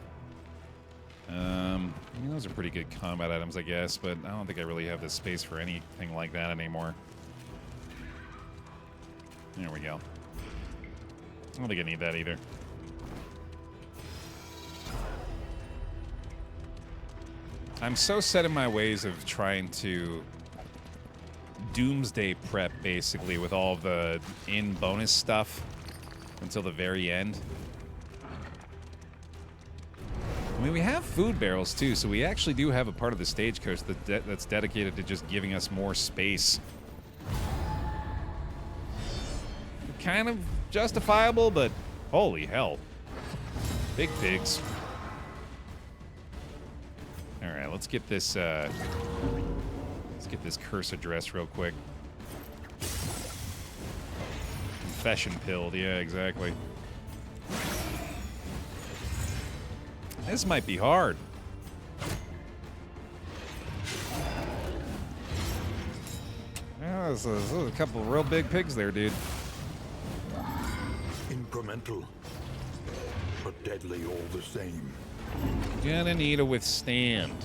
[SPEAKER 1] Those are pretty good combat items, I guess, but I don't think I really have the space for anything like that anymore. There we go. I don't think I need that either. I'm so set in my ways of trying to doomsday prep, basically, with all the in-bonus stuff until the very end. I mean, we have food barrels, too, so we actually do have a part of the stagecoach that's dedicated to just giving us more space. Kind of justifiable, but holy hell. Big pigs. Alright, let's get this curse addressed real quick. Confession pilled, yeah, exactly. This might be hard. Yeah, there's a couple of real big pigs there, dude.
[SPEAKER 2] Incremental, but deadly all the same.
[SPEAKER 1] Gonna need to withstand.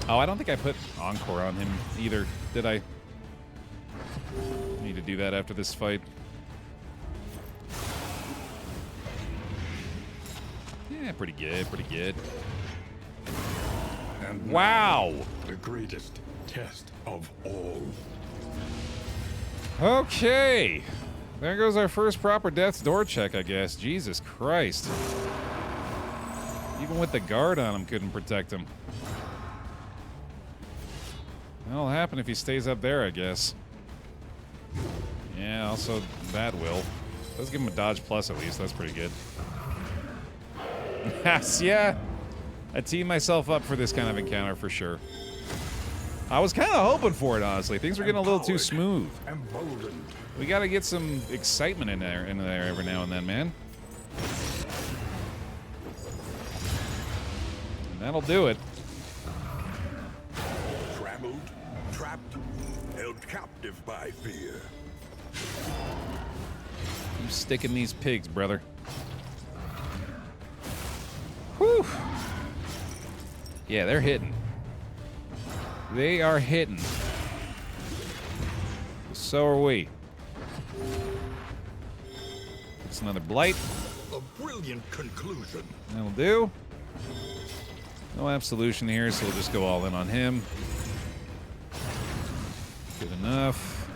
[SPEAKER 1] Oh, I don't think I put Encore on him either, did I? Need to do that after this fight. Yeah, pretty good, pretty good.
[SPEAKER 2] And
[SPEAKER 1] wow!
[SPEAKER 2] The greatest test of all.
[SPEAKER 1] Okay. There goes our first proper death's door check, I guess. Jesus Christ. Even with the guard on him, couldn't protect him. That'll happen if he stays up there, I guess. Yeah, also that will. Let's give him a dodge plus at least. That's pretty good. Yes, yeah. I teamed myself up for this kind of encounter for sure. I was kind of hoping for it, honestly. Things were getting a little too smooth.
[SPEAKER 2] Emboldened.
[SPEAKER 1] We got to get some excitement in there every now and then, man. And that'll do it.
[SPEAKER 2] Trammeled, trapped, held captive by fear.
[SPEAKER 1] I'm sticking these pigs, brother. Whew. Yeah, they're hitting. They are hitting. So are we. It's another blight.
[SPEAKER 2] A brilliant conclusion.
[SPEAKER 1] That'll do. No absolution here, so we'll just go all in on him. Good enough.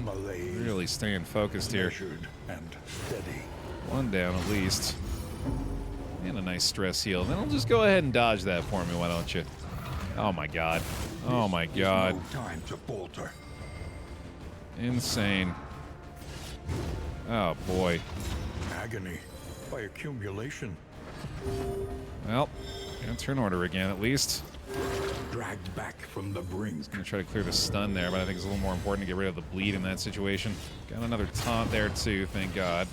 [SPEAKER 2] Malaise.
[SPEAKER 1] Really staying focused here.
[SPEAKER 2] Measured and steady.
[SPEAKER 1] One down at least. And a nice stress heal. Then I'll just go ahead and dodge that for me, why don't you? Oh my god. Oh my god.
[SPEAKER 2] No time to falter.
[SPEAKER 1] Insane. Oh boy.
[SPEAKER 2] Agony by accumulation.
[SPEAKER 1] Well, gonna turn order again at least.
[SPEAKER 2] Dragged back from the brink.
[SPEAKER 1] Gonna try to clear the stun there, but I think it's a little more important to get rid of the bleed in that situation. Got another taunt there too, thank god.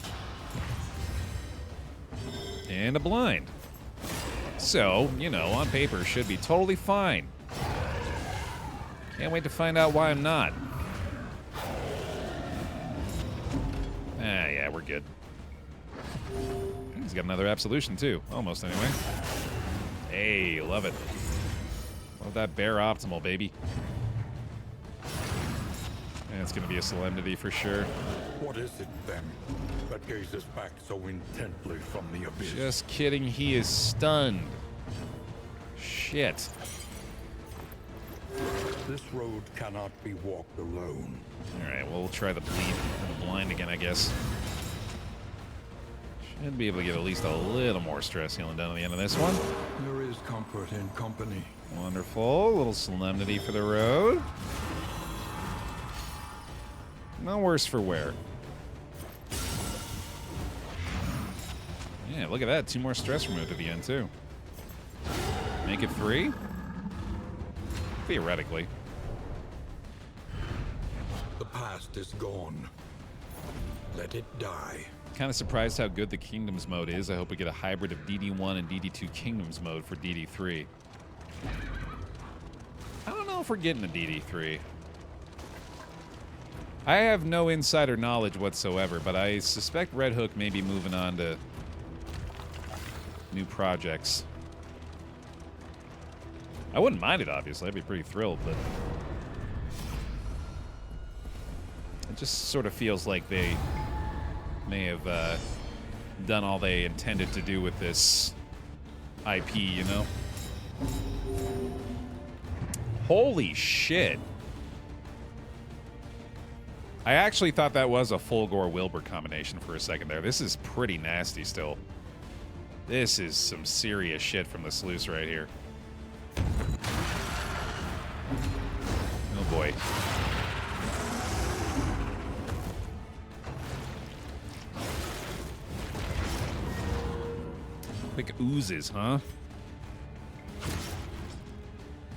[SPEAKER 1] And a blind. So, you know, on paper, should be totally fine. Can't wait to find out why I'm not. Ah, yeah, we're good. He's got another absolution, too. Almost, anyway. Hey, love it. Love that Baer optimal, baby. And it's going to be a solemnity for sure.
[SPEAKER 2] What is it, then, that gazes back so intently from the abyss?
[SPEAKER 1] Just kidding, he is stunned. Shit.
[SPEAKER 2] This road cannot be walked alone.
[SPEAKER 1] Alright, well, we'll try the bleed and the blind again, I guess. Should be able to get at least a little more stress healing done at the end of this one.
[SPEAKER 2] There is comfort in company.
[SPEAKER 1] Wonderful. A little solemnity for the road. No worse for wear. Yeah, look at that. 2 more stress removed at the end, too. Make it 3? Theoretically.
[SPEAKER 2] The past is gone. Let it die.
[SPEAKER 1] Kind of surprised how good the Kingdoms mode is. I hope we get a hybrid of DD1 and DD2 Kingdoms mode for DD3. I don't know if we're getting a DD3. I have no insider knowledge whatsoever, but I suspect Red Hook may be moving on to new projects. I wouldn't mind it, obviously. I'd be pretty thrilled, but it just sort of feels like they may have done all they intended to do with this IP, you know? Holy shit. I actually thought that was a Fulgore Wilbur combination for a second there. This is pretty nasty still. This is some serious shit from the Sluice right here. Oh boy. Quick oozes, huh?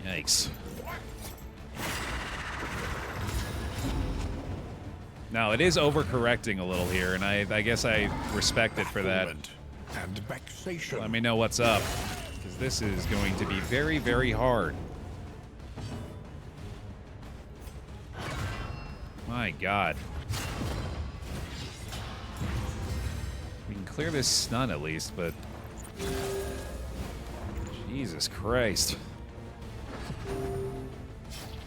[SPEAKER 1] Yikes. Now, it is overcorrecting a little here, and I guess I respect it for that.
[SPEAKER 2] And vexation.
[SPEAKER 1] Let me know what's up, because this is going to be very, very hard. My God. We can clear this stun at least, but Jesus Christ.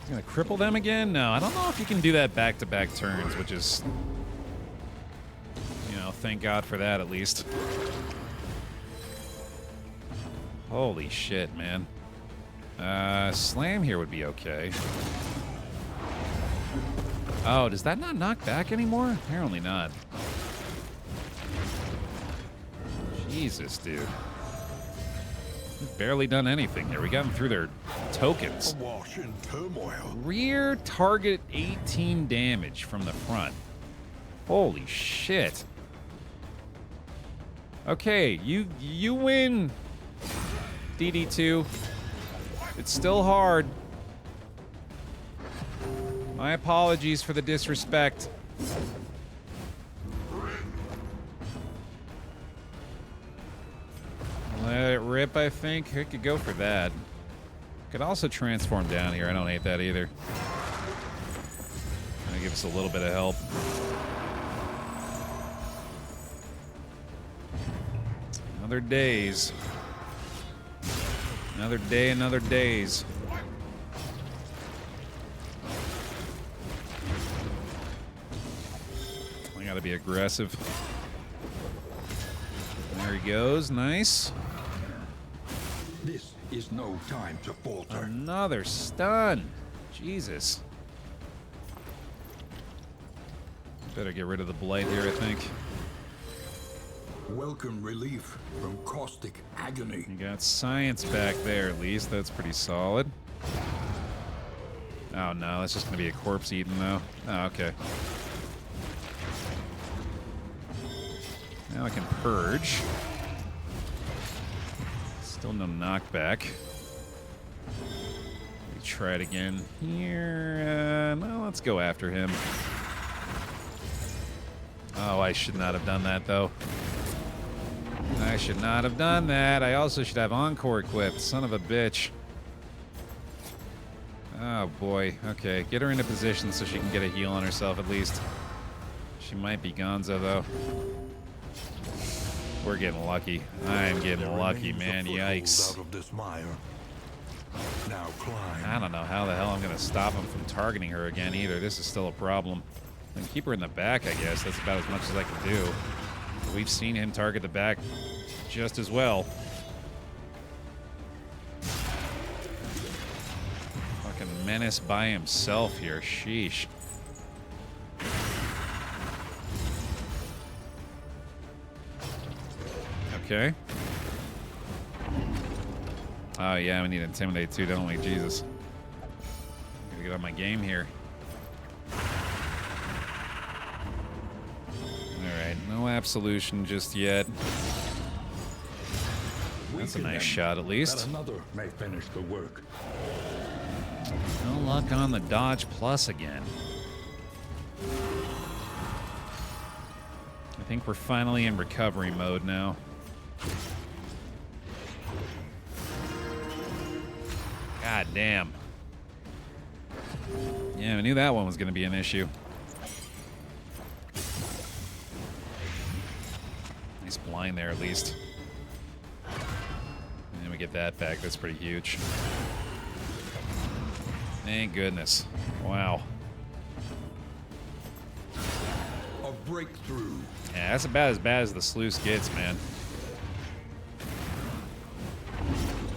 [SPEAKER 1] Gonna cripple them again? No, I don't know if you can do that back-to-back turns, which is, you know, thank God for that at least. Holy shit, man. Slam here would be okay. Oh, does that not knock back anymore? Apparently not. Jesus, dude. We've barely done anything here. We got them through their tokens.
[SPEAKER 2] Awash in turmoil.
[SPEAKER 1] Rear target 18 damage from the front. Holy shit. Okay, you win, DD2. It's still hard. My apologies for the disrespect. Let it rip, I think. I could go for that. Could also transform down here. I don't hate that either. Gonna give us a little bit of help. Another days. Another day, another days. I gotta be aggressive. There he goes. Nice.
[SPEAKER 2] This is no time to falter.
[SPEAKER 1] Another stun. Jesus. Better get rid of the blight here, I think.
[SPEAKER 2] Welcome relief from caustic agony.
[SPEAKER 1] You got science back there, at least. That's pretty solid. Oh, no. That's just going to be a corpse eaten, though. Oh, okay. Now I can purge. Still no knockback. We try it again here. No, let's go after him. Oh, I should not have done that, though. I should not have done that. I also should have Encore equipped. Son of a bitch. Oh, boy. Okay, get her into position so she can get a heal on herself, at least. She might be Gonzo, though. We're getting lucky. I'm getting lucky, man. Yikes.
[SPEAKER 2] Out of this mire. Now climb.
[SPEAKER 1] I don't know how the hell I'm going to stop him from targeting her again, either. This is still a problem. I can keep her in the back, I guess. That's about as much as I can do. We've seen him target the back just as well. Fucking menace by himself here. Sheesh. Okay. Oh, yeah, we need Intimidate too, don't we? Jesus. Gotta get on my game here. Alright, no Absolution just yet. That's a nice shot, at least.
[SPEAKER 2] That another may finish the work.
[SPEAKER 1] No luck on the dodge plus again. I think we're finally in recovery mode now. God damn. Yeah, I knew that one was going to be an issue. Nice blind there, at least. And then we get that back. That's pretty huge. Thank goodness. Wow.
[SPEAKER 2] A breakthrough.
[SPEAKER 1] Yeah, that's about as bad as the Sluice gets, man.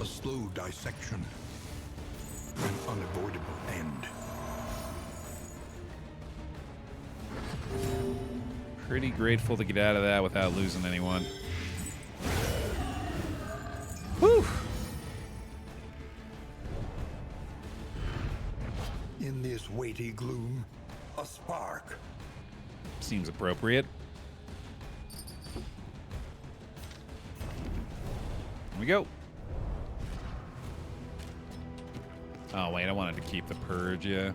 [SPEAKER 2] A slow dissection. An unavoidable end.
[SPEAKER 1] Pretty grateful to get out of that without losing anyone. Whew!
[SPEAKER 2] In this weighty gloom, a spark.
[SPEAKER 1] Seems appropriate. Here we go. Oh, wait, I wanted to keep the purge, yeah.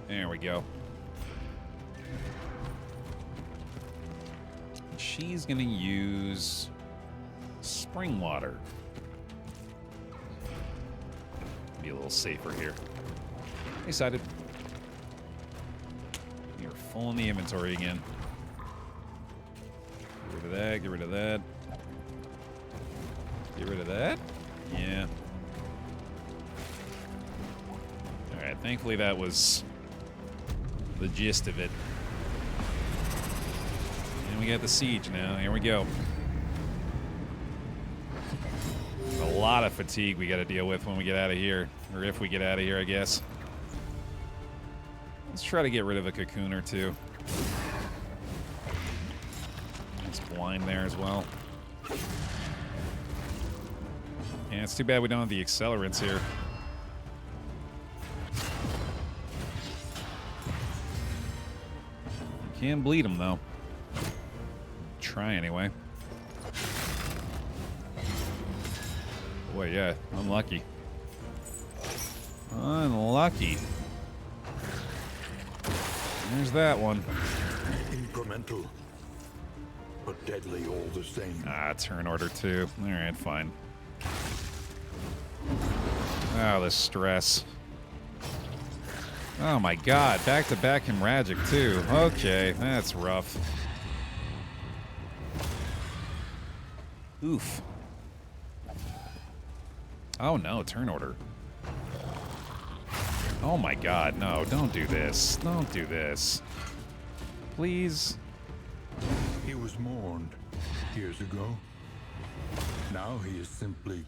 [SPEAKER 1] There we go. She's gonna use spring water. Be a little safer here. Excited. You're full in the inventory again. Get rid of that, get rid of that. Get rid of that. Yeah. Alright, thankfully that was the gist of it. And we got the siege now. Here we go. A lot of fatigue we got to deal with when we get out of here. Or if we get out of here, I guess. Let's try to get rid of a cocoon or two. It's blind there as well. Yeah, it's too bad we don't have the accelerants here. Can bleed them, though. Try anyway. Boy, yeah, unlucky. Unlucky. There's that one.
[SPEAKER 2] Incremental, but deadly all the same.
[SPEAKER 1] Ah, turn order 2. Alright, fine. Oh, the stress. Oh my god, back-to-back hemorrhagic too. Okay, that's rough. Oof. Oh no, turn order. Oh my god, no, don't do this. Don't do this. Please.
[SPEAKER 2] He was mourned years ago. Now he is simply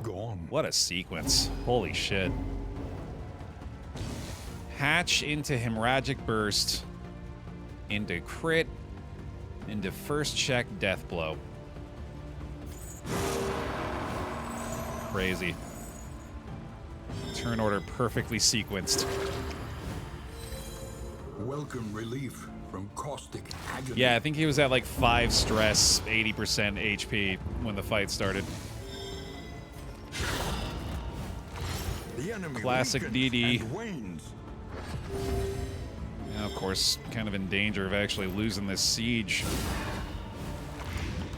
[SPEAKER 2] gone.
[SPEAKER 1] What a sequence. Holy shit. Hatch into hemorrhagic burst, into crit, into first check death blow. Crazy. Turn order perfectly sequenced.
[SPEAKER 2] Welcome relief from caustic agony.
[SPEAKER 1] Yeah, I think he was at like 5 stress, 80% HP when the fight started.
[SPEAKER 2] The enemy
[SPEAKER 1] Classic
[SPEAKER 2] weakens
[SPEAKER 1] DD.
[SPEAKER 2] and wanes.
[SPEAKER 1] Now, of course, kind of in danger of actually losing this siege.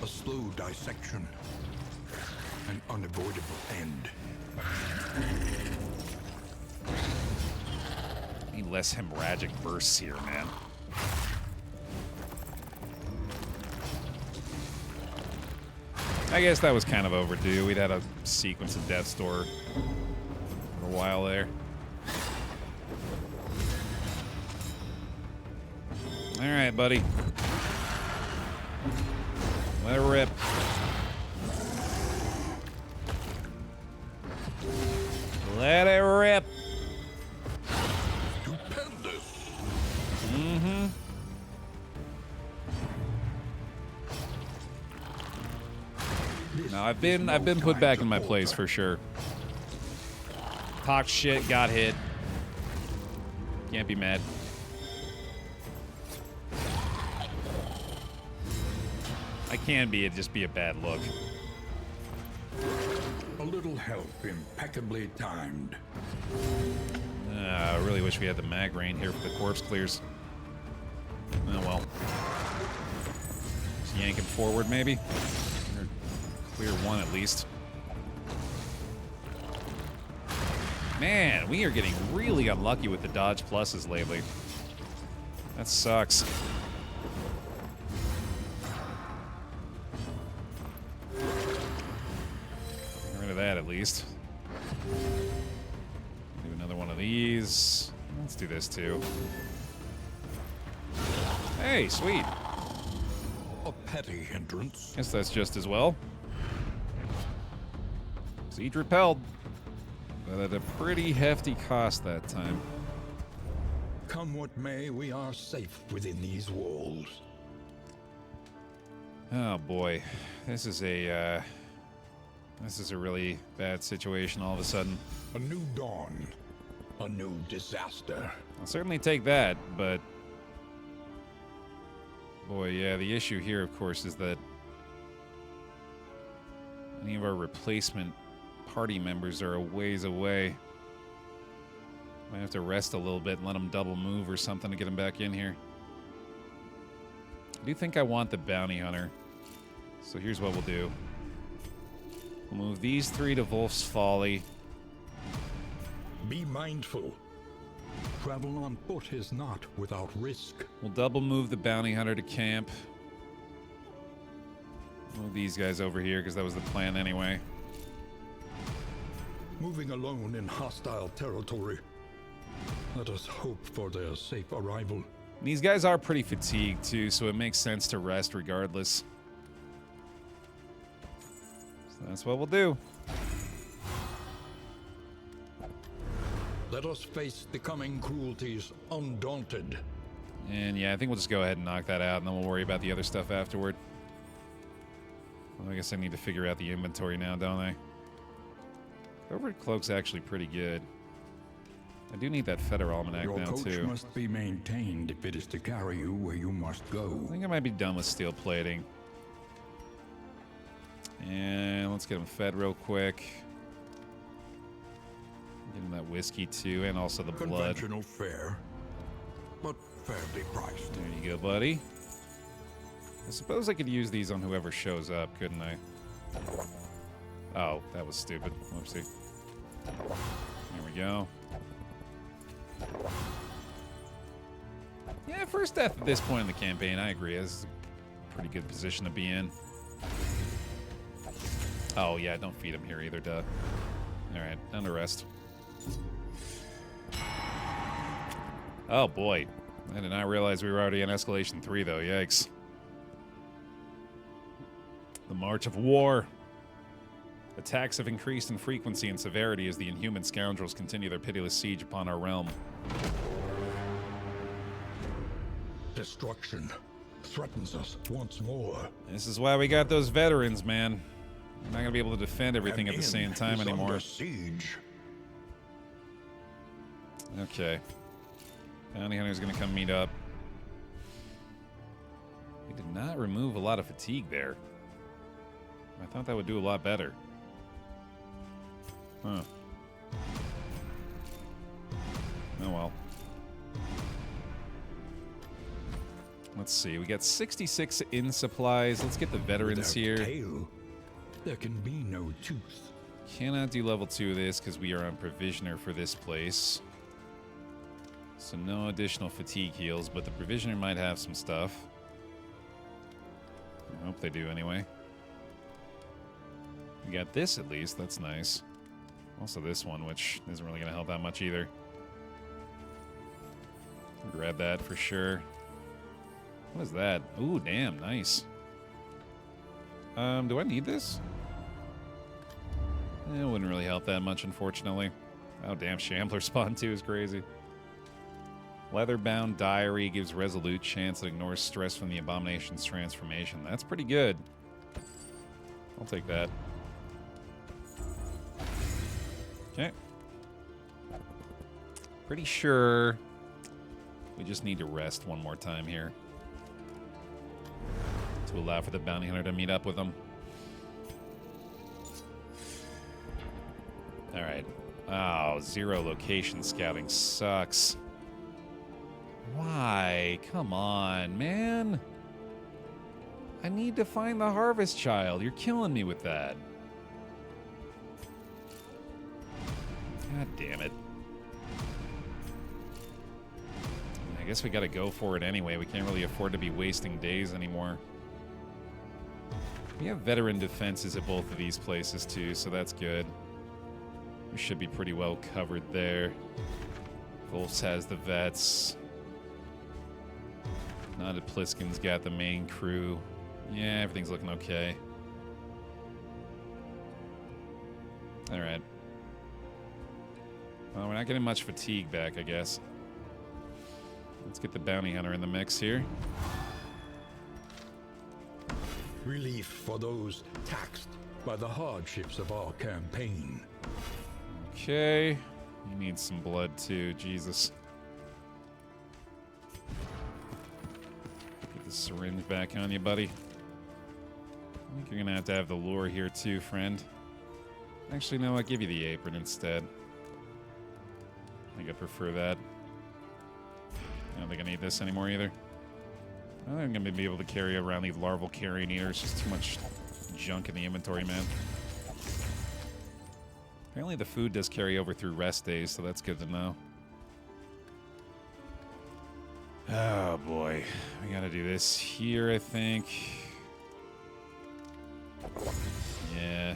[SPEAKER 2] A slow dissection. An unavoidable end.
[SPEAKER 1] Need less hemorrhagic bursts here, man. I guess that was kind of overdue. We'd had a sequence of Death's Door for a while there. All right, buddy. Let her rip. Let it rip.
[SPEAKER 2] Stupendous.
[SPEAKER 1] Mm-hmm. No, I've been put back in my place for sure. Talked shit, got hit. Can't be mad. I can be, it'd just be a bad look.
[SPEAKER 2] A little help impeccably timed.
[SPEAKER 1] I really wish we had the mag rain here for the corpse clears. Oh well. Just yank him forward maybe. Or clear one at least. Man, we are getting really unlucky with the dodge pluses lately. That sucks. Get rid of that at least. Do another one of these. Let's do this too. Hey, sweet.
[SPEAKER 2] A petty hindrance.
[SPEAKER 1] Guess that's just as well. Siege repelled. But at a pretty hefty cost that time.
[SPEAKER 2] Come what may, we are safe within these walls.
[SPEAKER 1] Oh boy. This is a really bad situation all of a sudden.
[SPEAKER 2] A new dawn. A new disaster.
[SPEAKER 1] I'll certainly take that, but boy, yeah, the issue here, of course, is that any of our replacement party members are a ways away. Might have to rest a little bit and let them double move or something to get them back in here. I do think I want the bounty hunter. So here's what we'll do. We'll move these 3 to Wolf's Folly.
[SPEAKER 2] Be mindful. Travel on foot is not without risk.
[SPEAKER 1] We'll double move the bounty hunter to camp. Move these guys over here because that was the plan anyway.
[SPEAKER 2] Moving alone in hostile territory. Let us hope for their safe arrival.
[SPEAKER 1] These guys are pretty fatigued too, so it makes sense to rest regardless. So that's what we'll do.
[SPEAKER 2] Let us face the coming cruelties undaunted.
[SPEAKER 1] And yeah, I think we'll just go ahead and knock that out, and then we'll worry about the other stuff afterward. Well, I guess I need to figure out the inventory now, don't I? Overhead cloak's actually pretty good. I do need that Feather Almanac
[SPEAKER 2] Your
[SPEAKER 1] now,
[SPEAKER 2] coach
[SPEAKER 1] too.
[SPEAKER 2] must be maintained if it is to carry you where you must go.
[SPEAKER 1] I think I might be done with steel plating. And let's get him fed real quick. Give him that whiskey, too, and also the blood.
[SPEAKER 2] Conventional fare, but fairly priced.
[SPEAKER 1] There you go, buddy. I suppose I could use these on whoever shows up, couldn't I? Oh, that was stupid. Whoopsie. There we go. Yeah, first death at this point in the campaign, I agree. This is a pretty good position to be in. Oh, yeah, don't feed him here either, duh. Alright, down to rest. Oh, boy. I did not realize we were already in Escalation 3, though. Yikes. The March of War. Attacks have increased in frequency and severity as the inhuman scoundrels continue their pitiless siege upon our realm.
[SPEAKER 2] Destruction, threatens us once more.
[SPEAKER 1] This is why we got those veterans, man. We're not gonna be able to defend everything
[SPEAKER 2] An
[SPEAKER 1] at the
[SPEAKER 2] inn
[SPEAKER 1] same time
[SPEAKER 2] is
[SPEAKER 1] anymore.
[SPEAKER 2] under siege.
[SPEAKER 1] Okay. Bounty Hunter's gonna come meet up. We did not remove a lot of fatigue there. I thought that would do a lot better. Huh. Oh well. Let's see. We got 66 in supplies. Let's get the veterans
[SPEAKER 2] Without
[SPEAKER 1] here.
[SPEAKER 2] tail, there can be no tooth.
[SPEAKER 1] Cannot do level 2 of this because we are on provisioner for this place. So no additional fatigue heals, but the provisioner might have some stuff. I hope they do anyway. We got this at least. That's nice. Also this one, which isn't really going to help that much either. Grab that for sure. What is that? Ooh, damn, nice. Do I need this? It wouldn't really help that much, unfortunately. Oh, damn, Shambler spawn 2 is crazy. Leather-bound diary gives resolute chance that ignores stress from the Abomination's transformation. That's pretty good. I'll take that. Okay. Pretty sure we just need to rest one more time here to allow for the bounty hunter to meet up with them. All right. Oh, 0 location scouting sucks. Why? Come on, man. I need to find the Harvest Child. You're killing me with that. God damn it. I guess we gotta go for it anyway. We can't really afford to be wasting days anymore. We have veteran defenses at both of these places too, so that's good. We should be pretty well covered there. Volf's has the vets. Knotted Pliskin's got the main crew. Yeah, everything's looking okay. Alright. Well, we're not getting much fatigue back, I guess. Let's get the bounty hunter in the mix here.
[SPEAKER 2] Relief for those taxed by the hardships of our campaign.
[SPEAKER 1] Okay. You need some blood too, Jesus. Get the syringe back on you, buddy. I think you're gonna have the lure here too, friend. Actually, no, I'll give you the apron instead. I think I prefer that. I don't think I need this anymore either. I don't think I'm gonna be able to carry around these larval carrion eaters. Just too much junk in the inventory, man. Apparently the food does carry over through rest days, so that's good to know. Oh boy. We gotta do this here, I think. Yeah.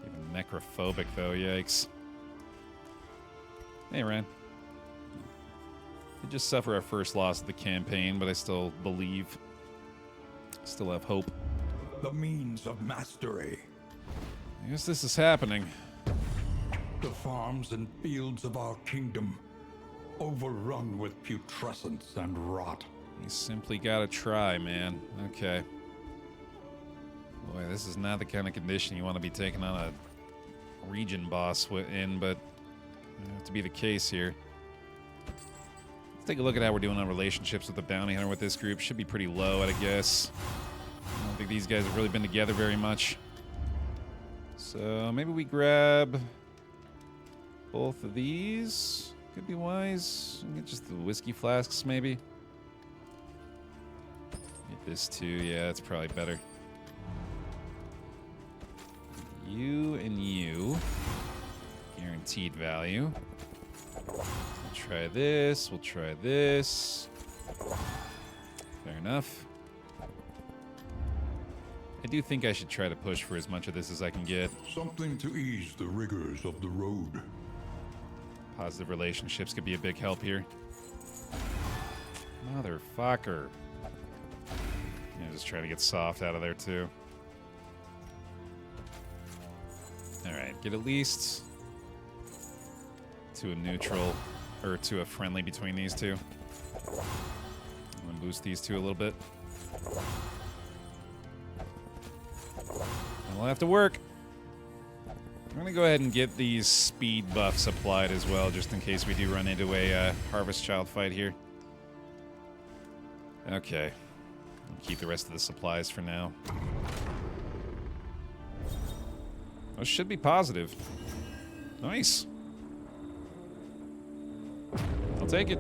[SPEAKER 1] Even necrophobic though, yikes. Hey, Ren. We just suffer our first loss of the campaign, but I still believe. Still have hope.
[SPEAKER 2] The means of mastery.
[SPEAKER 1] I guess this is happening.
[SPEAKER 2] The farms and fields of our kingdom, overrun with putrescence and rot.
[SPEAKER 1] You simply gotta try, man. Okay. Boy, this is not the kind of condition you want to be taking on a region boss in, but it have to be the case here. Let's take a look at how we're doing on relationships with the bounty hunter with this group. Should be pretty low, I guess. I don't think these guys have really been together very much. So maybe we grab both of these. Could be wise. Get just the whiskey flasks, maybe. Get this too. Yeah, that's probably better. You and you. Guaranteed value. We'll try this. We'll try this. Fair enough. I do think I should try to push for as much of this as I can get.
[SPEAKER 2] Something to ease the rigors of the road.
[SPEAKER 1] Positive relationships could be a big help here. Motherfucker. Yeah, just trying to get soft out of there too. Alright, get at least to a neutral, or to a friendly between these two. I'm gonna boost these two a little bit. We'll have to work. I'm gonna go ahead and get these speed buffs applied as well, just in case we do run into a Harvest Child fight here. Okay. I'll keep the rest of the supplies for now. Those should be positive. Nice. I'll take it.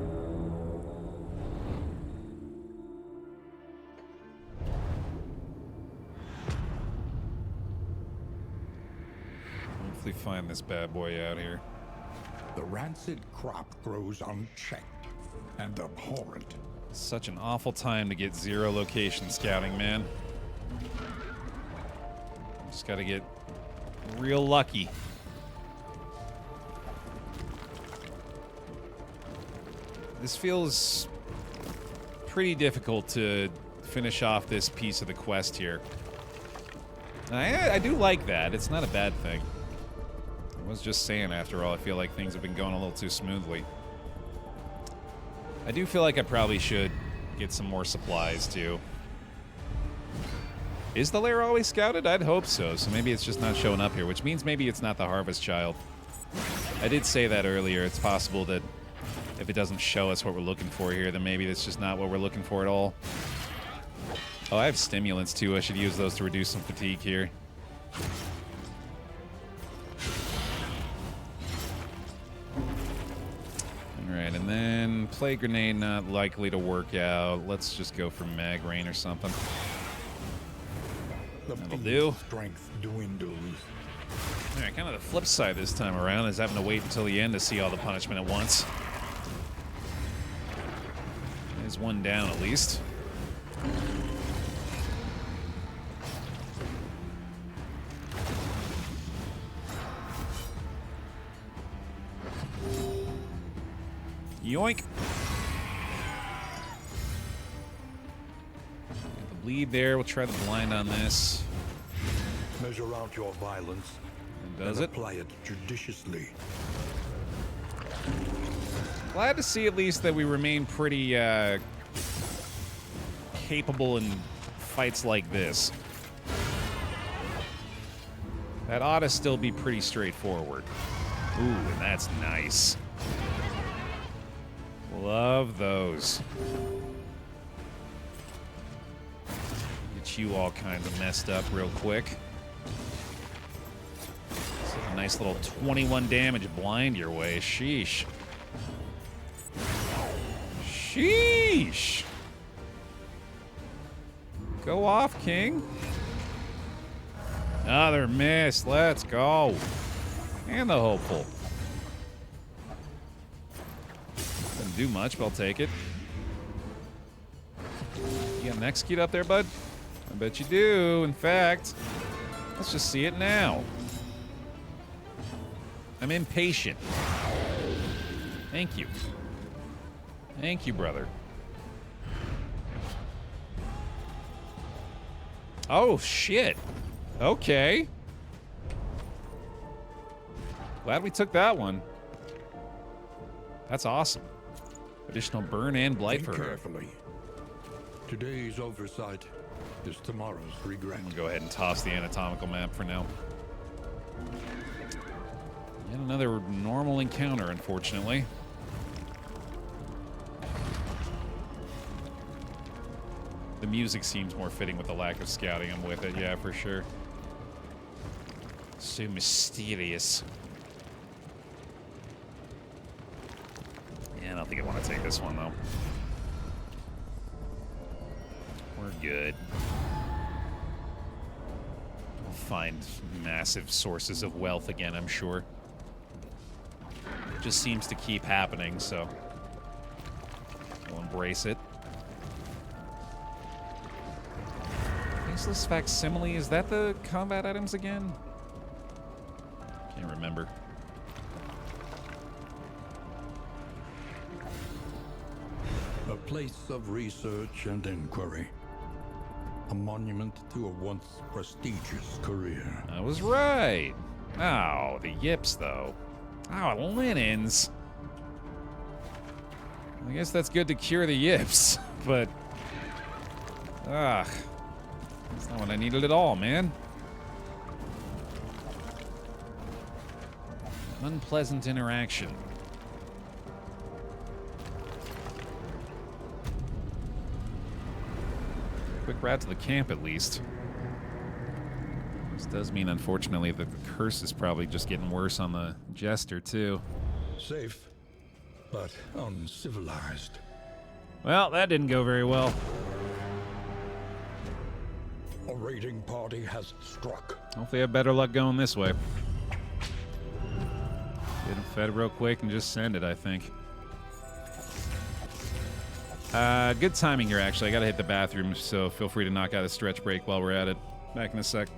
[SPEAKER 1] Hopefully find this bad boy out here.
[SPEAKER 2] The rancid crop grows unchecked and abhorrent.
[SPEAKER 1] Such an awful time to get 0 location scouting, man. Just gotta get real lucky. This feels pretty difficult to finish off this piece of the quest here. I do like that. It's not a bad thing. I was just saying, after all, I feel like things have been going a little too smoothly. I do feel like I probably should get some more supplies, too. Is the lair always scouted? I'd hope so. So maybe it's just not showing up here, which means maybe it's not the Harvest Child. I did say that earlier. It's possible that if it doesn't show us what we're looking for here, then maybe that's just not what we're looking for at all. Oh, I have stimulants, too. I should use those to reduce some fatigue here. Alright, and then Plague Grenade not likely to work out. Let's just go for Mag Rain or something. That'll do.
[SPEAKER 2] Strength dwindles.
[SPEAKER 1] Alright, kind of the flip side this time around is having to wait until the end to see all the punishment at once. There's one down at least. Yoink. Get the bleed there. We'll try the blind on this.
[SPEAKER 2] Measure out your violence.
[SPEAKER 1] And does it?
[SPEAKER 2] Apply it judiciously.
[SPEAKER 1] Glad to see at least that we remain pretty capable in fights like this. That ought to still be pretty straightforward. Ooh, and that's nice. Love those. Get you all kinds of messed up real quick. A nice little 21 damage blind your way. Sheesh. Sheesh. Go off, King. Another miss. Let's go. And the hopeful. Doesn't do much, but I'll take it. You got an execute up there, bud? I bet you do. In fact, let's just see it now. I'm impatient. Thank you. Thank you, brother. Oh, shit. Okay. Glad we took that one. That's awesome. Additional burn and blight for her.
[SPEAKER 2] Carefully. Today's oversight is tomorrow's regret.
[SPEAKER 1] I'm gonna go ahead and toss the anatomical map for now. Yet another normal encounter, unfortunately. The music seems more fitting with the lack of scouting. I'm with it, yeah, for sure. So mysterious. Yeah, I don't think I want to take this one, though. We're good. We'll find massive sources of wealth again, I'm sure. It just seems to keep happening, so we'll embrace it. Faceless Facsimile, is that the combat items again? Can't remember.
[SPEAKER 2] A place of research and inquiry. A monument to a once prestigious career.
[SPEAKER 1] I was right. Oh, the yips, though. Oh, linens. I guess that's good to cure the yips. but... That's not what I needed at all, man. Unpleasant interaction. Quick route to the camp, at least. This does mean, unfortunately, that the curse is probably just getting worse on the Jester, too.
[SPEAKER 2] Safe, but uncivilized.
[SPEAKER 1] Well, that didn't go very well.
[SPEAKER 2] A raiding party has struck.
[SPEAKER 1] Hopefully I have better luck going this way. Get him fed real quick and just send it, I think. Good timing here, actually. I gotta hit the bathroom, so feel free to knock out a stretch break while we're at it. Back in a sec.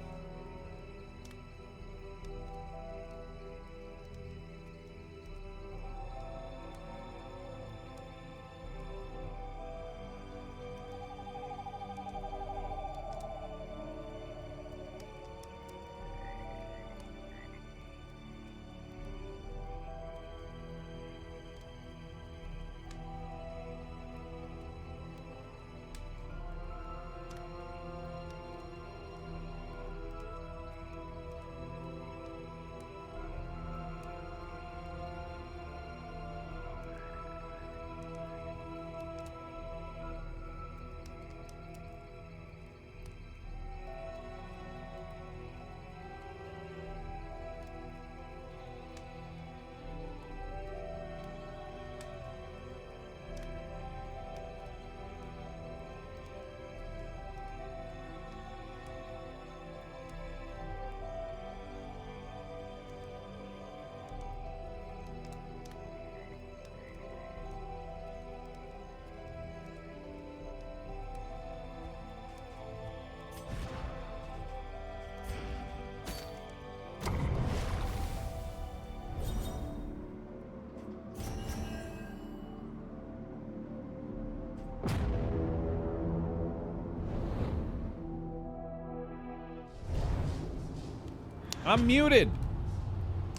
[SPEAKER 1] I'm muted.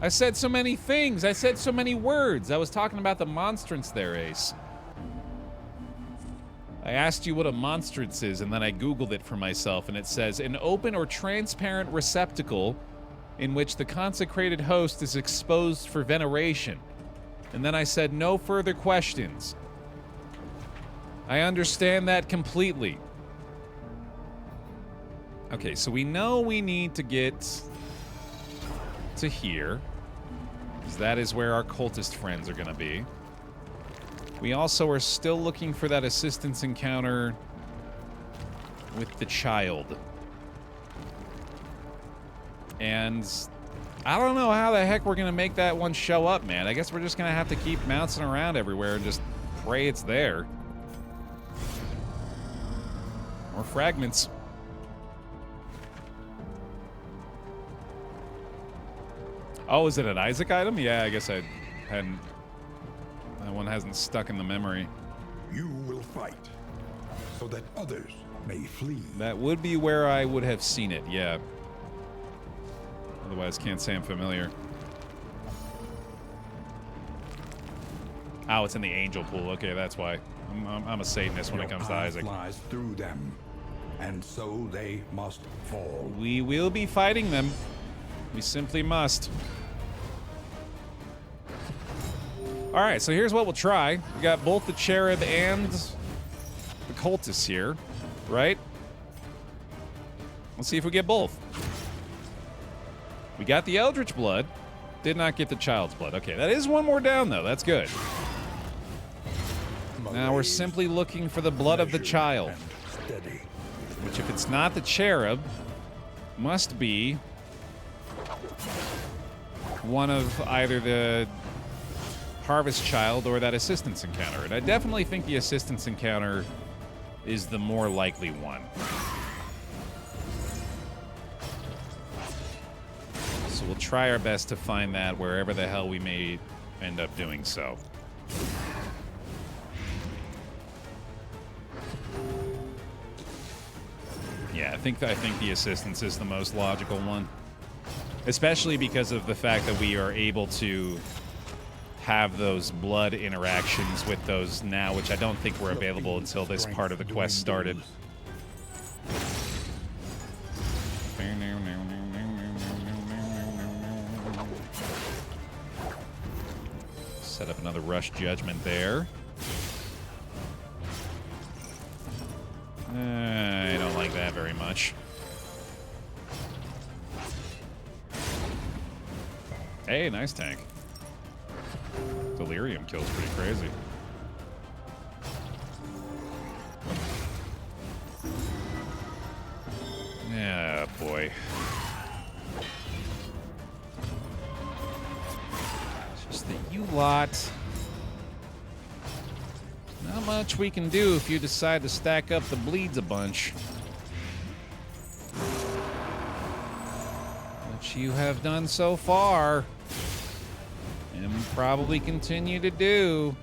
[SPEAKER 1] I said so many things. I said so many words. I was talking about the monstrance there, Ace. I asked you what a monstrance is, and then I Googled it for myself, and it says, an open or transparent receptacle in which the consecrated host is exposed for veneration. And then I said, no further questions. I understand that completely. Okay, so we know we need to get to here, because that is where our cultist friends are going to be. We also are still looking for that assistance encounter with the child. And I don't know how the heck we're going to make that one show up, man. I guess we're just going to have to keep bouncing around everywhere and just pray it's there. More fragments. Oh, is it an Isaac item? Yeah, I guess I hadn't... That one hasn't stuck in the memory.
[SPEAKER 2] You will fight, so that others may flee.
[SPEAKER 1] That would be where I would have seen it, yeah. Otherwise, can't say I'm familiar. Oh, it's in the angel pool. Okay, that's why. I'm a Satanist when it comes to Isaac.
[SPEAKER 2] Lies through them, and so they must fall.
[SPEAKER 1] We will be fighting them. We simply must. All right, so here's what we'll try. We got both the cherub and the cultists here, right? Let's see if we get both. We got the Eldritch Blood. Did not get the Child's Blood. Okay, that is one more down, though. That's good. Now we're simply looking for the blood of the child. Which, if it's not the cherub, must be one of either the Harvest Child or that assistance encounter. And I definitely think the assistance encounter is the more likely one. So we'll try our best to find that wherever the hell we may end up doing so. Yeah, I think the assistance is the most logical one. Especially because of the fact that we are able to have those blood interactions with those now, which I don't think were available until this part of the quest started. Set up another rush judgment there. I don't like that very much. Hey, nice tank. Delirium kill's pretty crazy. Yeah, boy. It's just that you lot. Not much we can do if you decide to stack up the bleeds a bunch. Which you have done so far. And probably continue to do.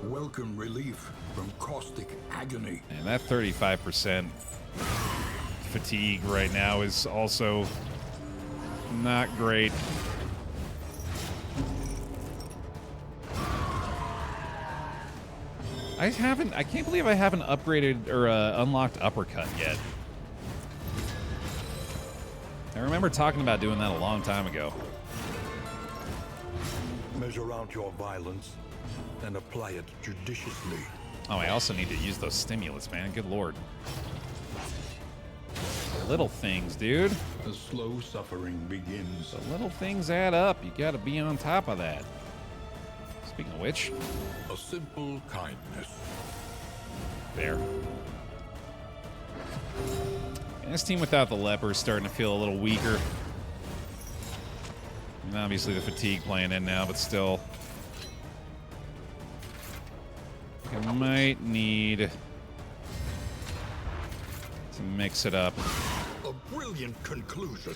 [SPEAKER 2] Welcome relief from caustic agony.
[SPEAKER 1] And that 35% fatigue right now is also not great. I can't believe I haven't upgraded or unlocked uppercut yet. I remember talking about doing that a long time ago.
[SPEAKER 2] Measure out your violence and apply it judiciously.
[SPEAKER 1] Oh, I also need to use those stimulants, man. Good lord. Little things, dude.
[SPEAKER 2] The slow suffering begins.
[SPEAKER 1] The little things add up. You gotta be on top of that. Speaking of which.
[SPEAKER 2] A simple kindness.
[SPEAKER 1] There. And this team without the leper is starting to feel a little weaker. And obviously the fatigue playing in now, but still. I might need to mix it up.
[SPEAKER 2] A brilliant conclusion.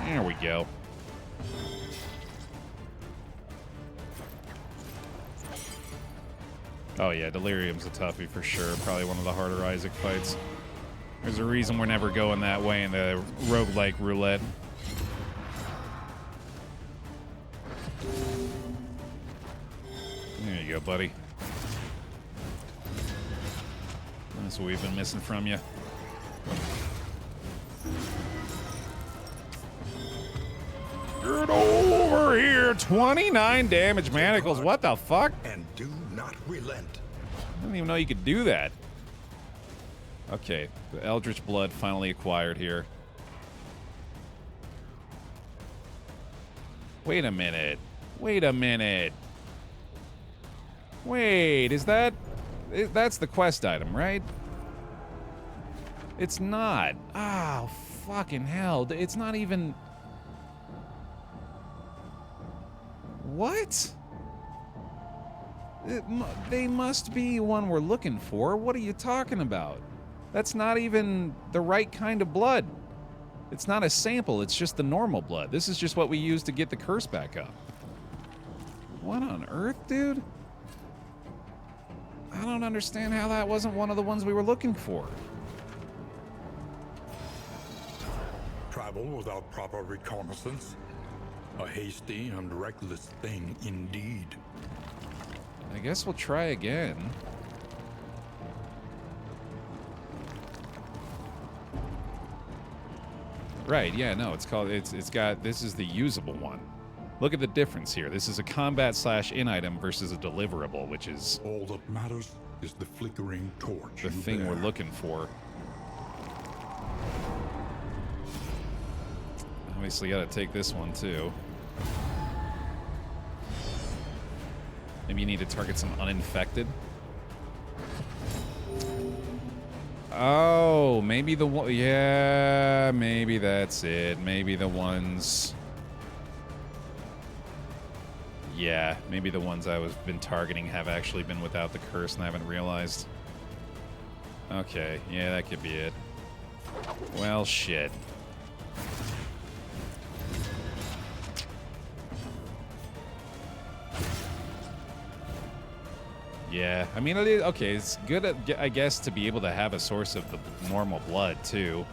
[SPEAKER 1] There we go. Oh yeah, Delirium's a toughie for sure. Probably one of the harder Isaac fights. There's a reason we're never going that way in the roguelike roulette. There you go, buddy. That's what we've been missing from you. Get over here! 29 damage manacles. What the fuck?
[SPEAKER 2] And do not relent.
[SPEAKER 1] I didn't even know you could do that. Okay, the Eldritch Blood finally acquired here. Wait a minute. Wait a minute. Wait, is that... That's the quest item, right? It's not. Oh, fucking hell. It's not even... What? They must be one we're looking for. What are you talking about? That's not even the right kind of blood. It's not a sample, it's just the normal blood. This is just what we use to get the curse back up. What on earth, dude? I don't understand how that wasn't one of the ones we were looking for.
[SPEAKER 2] Travel without proper reconnaissance. A hasty and reckless thing indeed.
[SPEAKER 1] I guess we'll try again. Right, yeah, no, it's called, it's got, this is the usable one. Look at the difference here. This is a combat/in item versus a deliverable, which is...
[SPEAKER 2] All that matters is the flickering torch.
[SPEAKER 1] The thing we're looking for. Obviously gotta take this one too. Maybe you need to target some uninfected. Oh, maybe the one... Yeah, maybe that's it. Maybe the ones... Yeah, maybe the ones been targeting have actually been without the curse and I haven't realized. Okay, yeah, that could be it. Well, shit. Yeah, I mean, okay, it's good, I guess, to be able to have a source of the normal blood, too.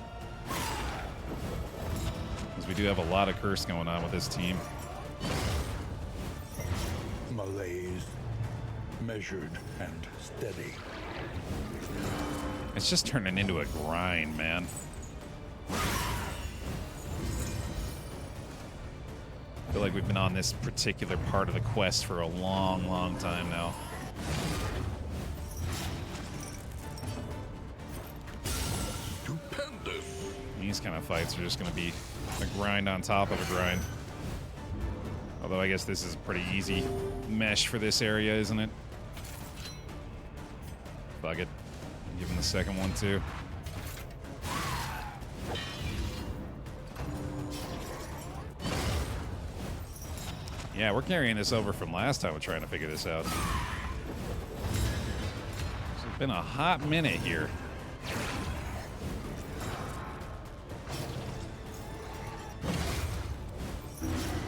[SPEAKER 1] Because we do have a lot of curse going on with this team.
[SPEAKER 2] Malaise, measured and steady.
[SPEAKER 1] It's just turning into a grind, man. I feel like we've been on this particular part of the quest for a long, long time now.
[SPEAKER 2] Stupendous.
[SPEAKER 1] These kind of fights are just going to be a grind on top of a grind. Although I guess this is a pretty easy mesh for this area, isn't it? Fuck it. Give him the second one, too. Yeah, we're carrying this over from last time we're trying to figure this out. It's been a hot minute here.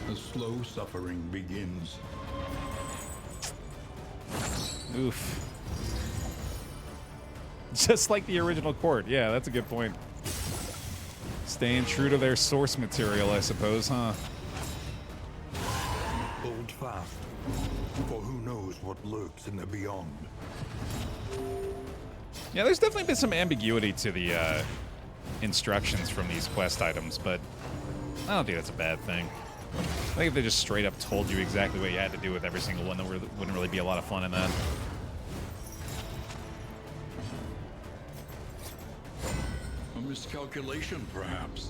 [SPEAKER 2] The slow suffering begins.
[SPEAKER 1] Oof. Just like the original court. Yeah, that's a good point. Staying true to their source material, I suppose, huh?
[SPEAKER 2] Hold fast, for who knows what lurks in the beyond.
[SPEAKER 1] Yeah, there's definitely been some ambiguity to the instructions from these quest items, but I don't think that's a bad thing. I think if they just straight up told you exactly what you had to do with every single one, there wouldn't really be a lot of fun in that.
[SPEAKER 2] A miscalculation, perhaps.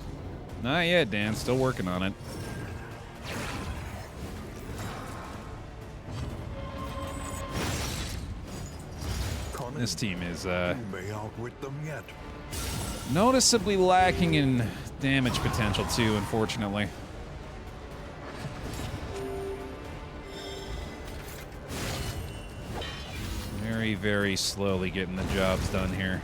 [SPEAKER 1] Not yet, Dan. Still working on it. This team is
[SPEAKER 2] You may outwit them yet.
[SPEAKER 1] noticeably lacking in damage potential, too, unfortunately. Very, very slowly getting the jobs done here.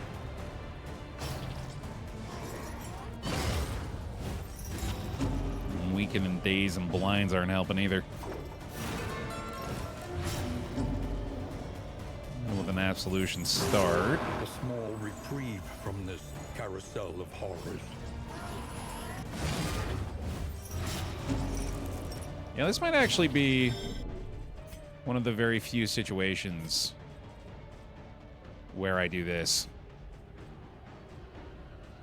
[SPEAKER 1] Weakening days and blinds aren't helping either. With an absolution start.
[SPEAKER 2] A small reprieve from this carousel of horrors.
[SPEAKER 1] Yeah, this might actually be one of the very few situations where I do this.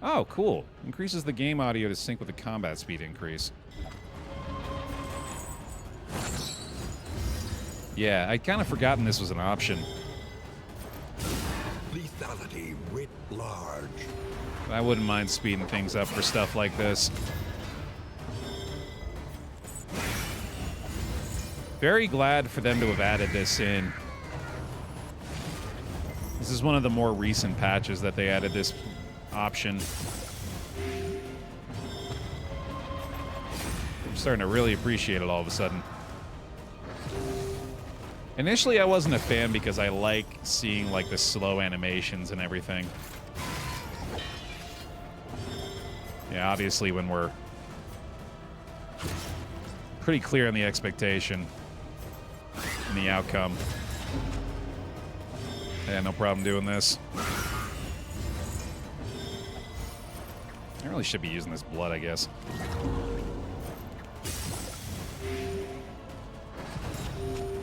[SPEAKER 1] Oh, cool. Increases the game audio to sync with the combat speed increase. Yeah, I'd kind of forgotten this was an option.
[SPEAKER 2] Lethality writ large.
[SPEAKER 1] I wouldn't mind speeding things up for stuff like this. Very glad for them to have added this in. This is one of the more recent patches that they added this option. I'm starting to really appreciate it all of a sudden. Initially, I wasn't a fan because I like seeing like the slow animations and everything. Yeah, obviously when we're pretty clear on the expectation and the outcome. Yeah, no problem doing this. I really should be using this blood, I guess.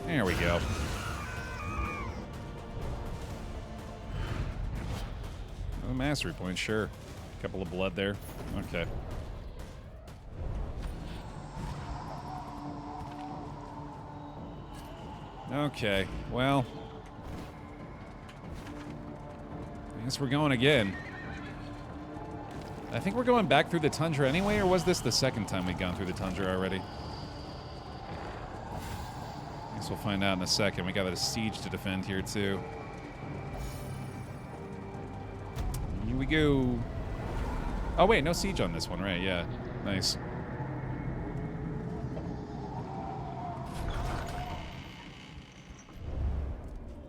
[SPEAKER 1] There we go. A mastery point, sure. Couple of blood there. Okay. Okay, well, I guess we're going again. I think we're going back through the tundra anyway, or was this the second time we'd gone through the tundra already? I guess we'll find out in a second. We got a siege to defend here, too. Here we go. Oh, wait, no siege on this one, right? Yeah, nice.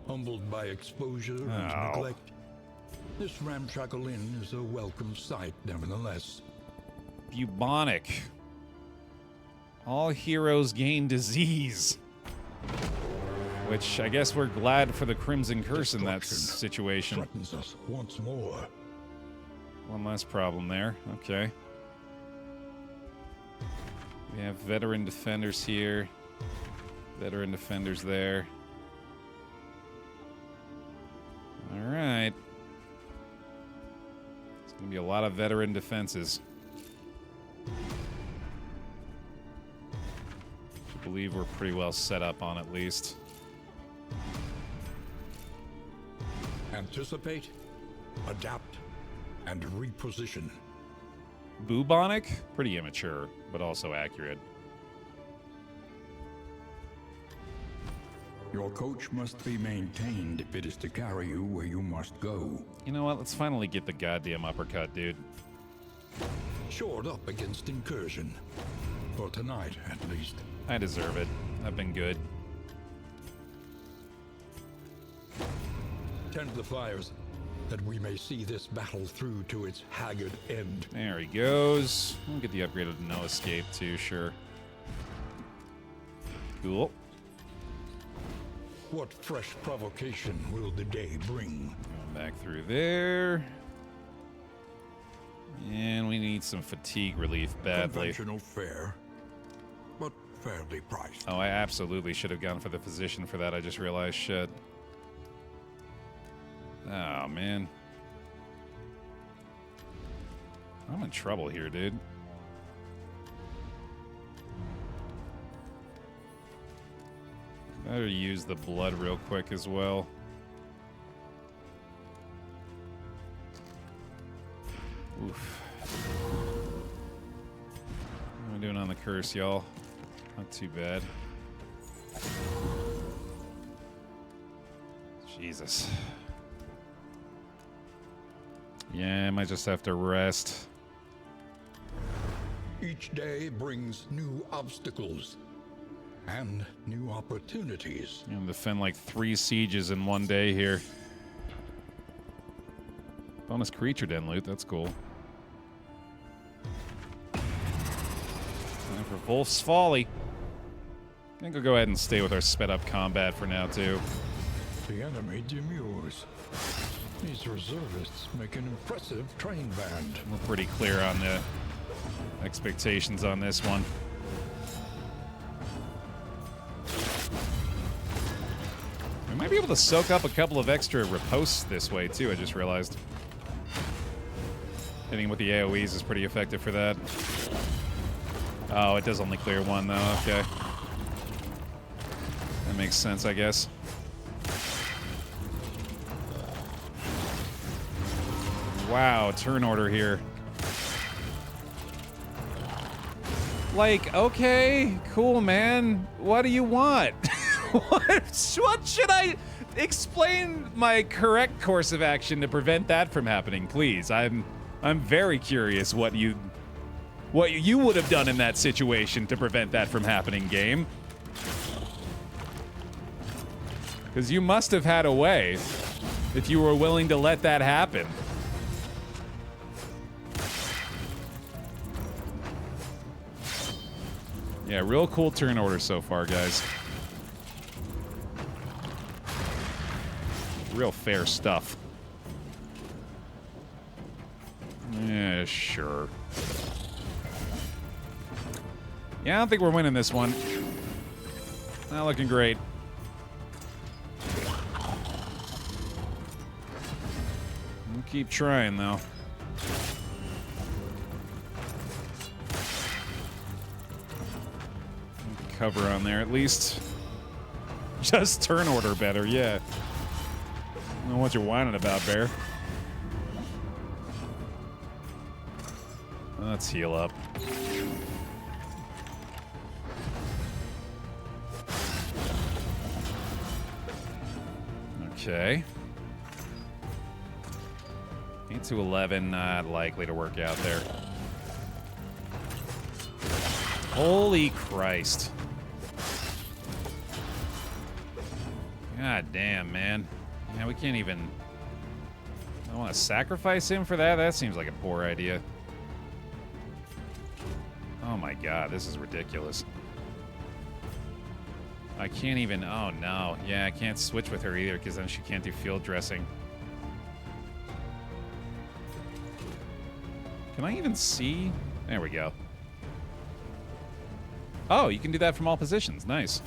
[SPEAKER 2] Humbled by exposure and neglect, this ramshackle inn is a welcome sight, nevertheless.
[SPEAKER 1] Bubonic. All heroes gain disease. Which I guess we're glad for the Crimson Curse in that
[SPEAKER 2] Destruction
[SPEAKER 1] situation.
[SPEAKER 2] threatens us once more.
[SPEAKER 1] One less problem there. Okay. We have veteran defenders here. Veteran defenders there. Alright. It's going to be a lot of veteran defenses. I believe we're pretty well set up on at least.
[SPEAKER 2] Anticipate, adapt, and reposition.
[SPEAKER 1] Bubonic? Pretty immature, but also accurate.
[SPEAKER 2] Your coach must be maintained if it is to carry you where you must go.
[SPEAKER 1] You know what? Let's finally get the goddamn uppercut, dude.
[SPEAKER 2] Shored up against incursion. For tonight, at least.
[SPEAKER 1] I deserve it. I've been good.
[SPEAKER 2] Tend the fires, that we may see this battle through to its haggard end.
[SPEAKER 1] There he goes. We'll get the upgraded no escape too, sure. Cool.
[SPEAKER 2] What fresh provocation will the day bring?
[SPEAKER 1] Going back through there. And we need some fatigue relief badly.
[SPEAKER 2] Conventional fare, but fairly priced.
[SPEAKER 1] Oh, I absolutely should have gone for the physician for that. I just realized shit. Oh, man. I'm in trouble here, dude. Better use the blood real quick as well. Oof. What am I doing on the curse, y'all? Not too bad. Jesus. Yeah, I might just have to rest.
[SPEAKER 2] Each day brings new obstacles and new opportunities.
[SPEAKER 1] I'm gonna defend like 3 sieges in one day here. Bonus creature den loot, that's cool. Time for Wolf's Folly. I think we'll go ahead and stay with our sped up combat for now, too.
[SPEAKER 2] The enemy demurs. These reservists make an impressive train band.
[SPEAKER 1] We're pretty clear on the expectations on this one. We might be able to soak up a couple of extra riposts this way, too, I just realized. Hitting with the AoEs is pretty effective for that. Oh, it does only clear one, though. Okay. That makes sense, I guess. Wow, turn order here. Like, okay, cool, man. What do you want? What should I explain my correct course of action to prevent that from happening, please? I'm very curious what you would have done in that situation to prevent that from happening, game. Because you must have had a way if you were willing to let that happen. Yeah, real cool turn order so far, guys. Real fair stuff. Yeah, sure. Yeah, I don't think we're winning this one. Not looking great. We'll keep trying, though. Cover on there, at least. Just turn order better, yeah. I don't know what you're whining about, Baer. Let's heal up. Okay. 8 to 11, not likely to work out there. Holy Christ. God damn, man. Yeah, we can't even... I want to sacrifice him for that? That seems like a poor idea. Oh my god, this is ridiculous. I can't even... Oh, no. Yeah, I can't switch with her either, because then she can't do field dressing. Can I even see? There we go. Oh, you can do that from all positions. Nice.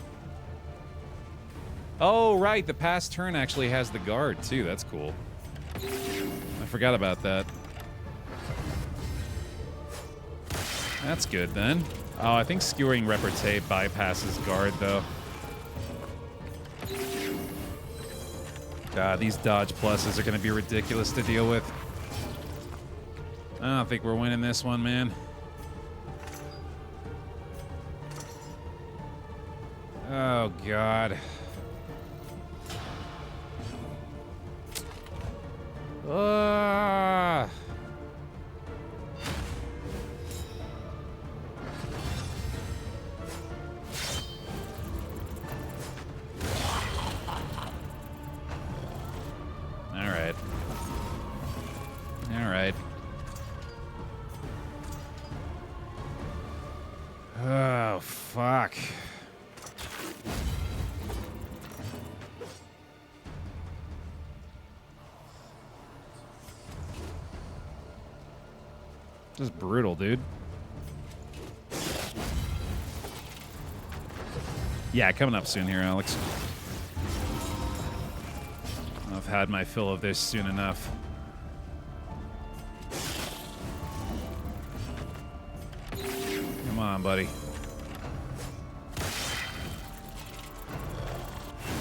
[SPEAKER 1] Oh, right. The past turn actually has the guard, too. That's cool. I forgot about that. That's good, then. Oh, I think skewering repartee bypasses guard, though. God, these dodge pluses are going to be ridiculous to deal with. I don't think we're winning this one, man. Oh, God. Ah. All right. All right. Oh, fuck. Just brutal, dude. Yeah, coming up soon here, Alex. I've had my fill of this soon enough. Come on, buddy.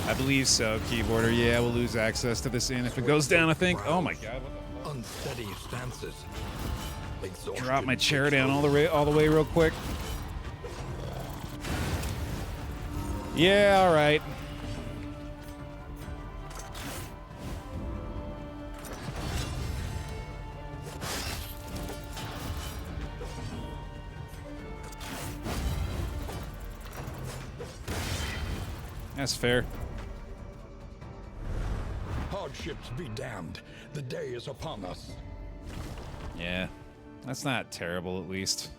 [SPEAKER 1] I believe so, keyboarder. Yeah, we'll lose access to this inn if it goes down, I think. Oh my god, what the fuck?
[SPEAKER 2] Unsteady stances.
[SPEAKER 1] Drop my chair down all the way real quick. Yeah, all right. That's fair.
[SPEAKER 2] Hardships be damned. The day is upon us.
[SPEAKER 1] Yeah. That's not terrible, at least.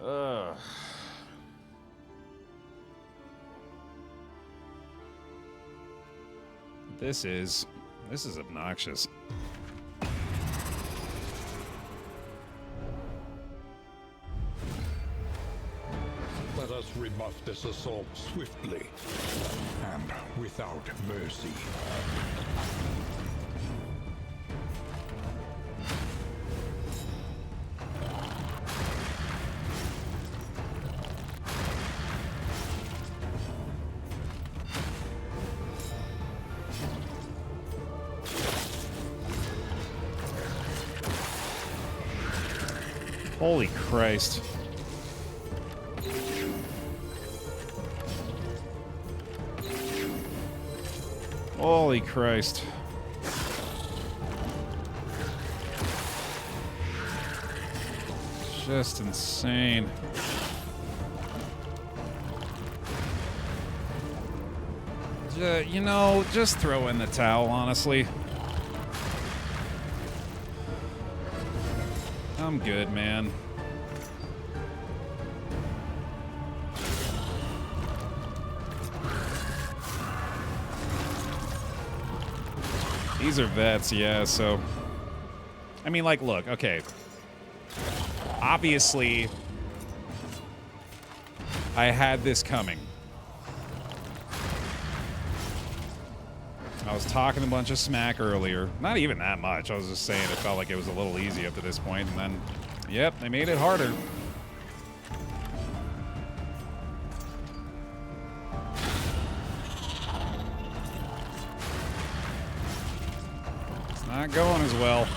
[SPEAKER 1] Ugh. This is obnoxious.
[SPEAKER 2] Let us rebuff this assault swiftly and without mercy.
[SPEAKER 1] Holy Christ. Holy Christ. Just insane. You know, just throw in the towel, honestly. I'm good, man. These are vets, yeah, so... I mean, like, look, okay. Obviously, I had this coming. I was talking a bunch of smack earlier. Not even that much. I was just saying it felt like it was a little easy up to this point, and then, yep, they made it harder. It's not going as well.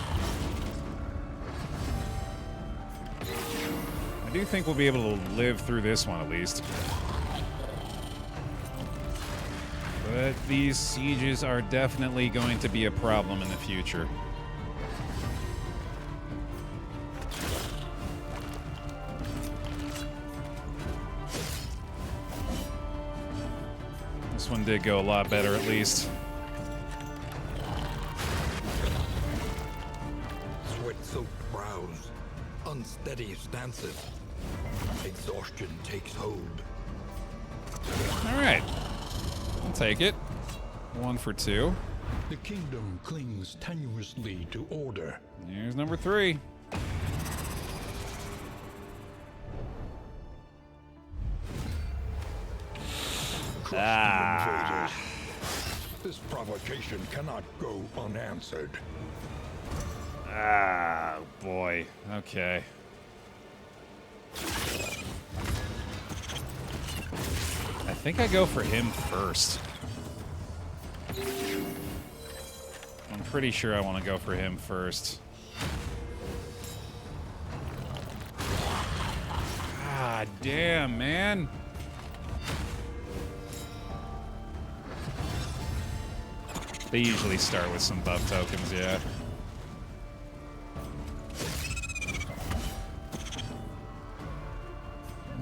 [SPEAKER 1] I do think we'll be able to live through this one at least. But these sieges are definitely going to be a problem in the future. This one did go a lot better, at least.
[SPEAKER 2] Sweat-soaked brows, unsteady stances. Exhaustion takes hold.
[SPEAKER 1] All right. I'll take it. 1 for 2.
[SPEAKER 2] The kingdom clings tenuously to order.
[SPEAKER 1] Here's number 3.
[SPEAKER 2] Invaders. This provocation cannot go unanswered.
[SPEAKER 1] Ah, boy. Okay. I think I go for him first. I'm pretty sure I want to go for him first. Ah, damn, man. They usually start with some buff tokens, yeah.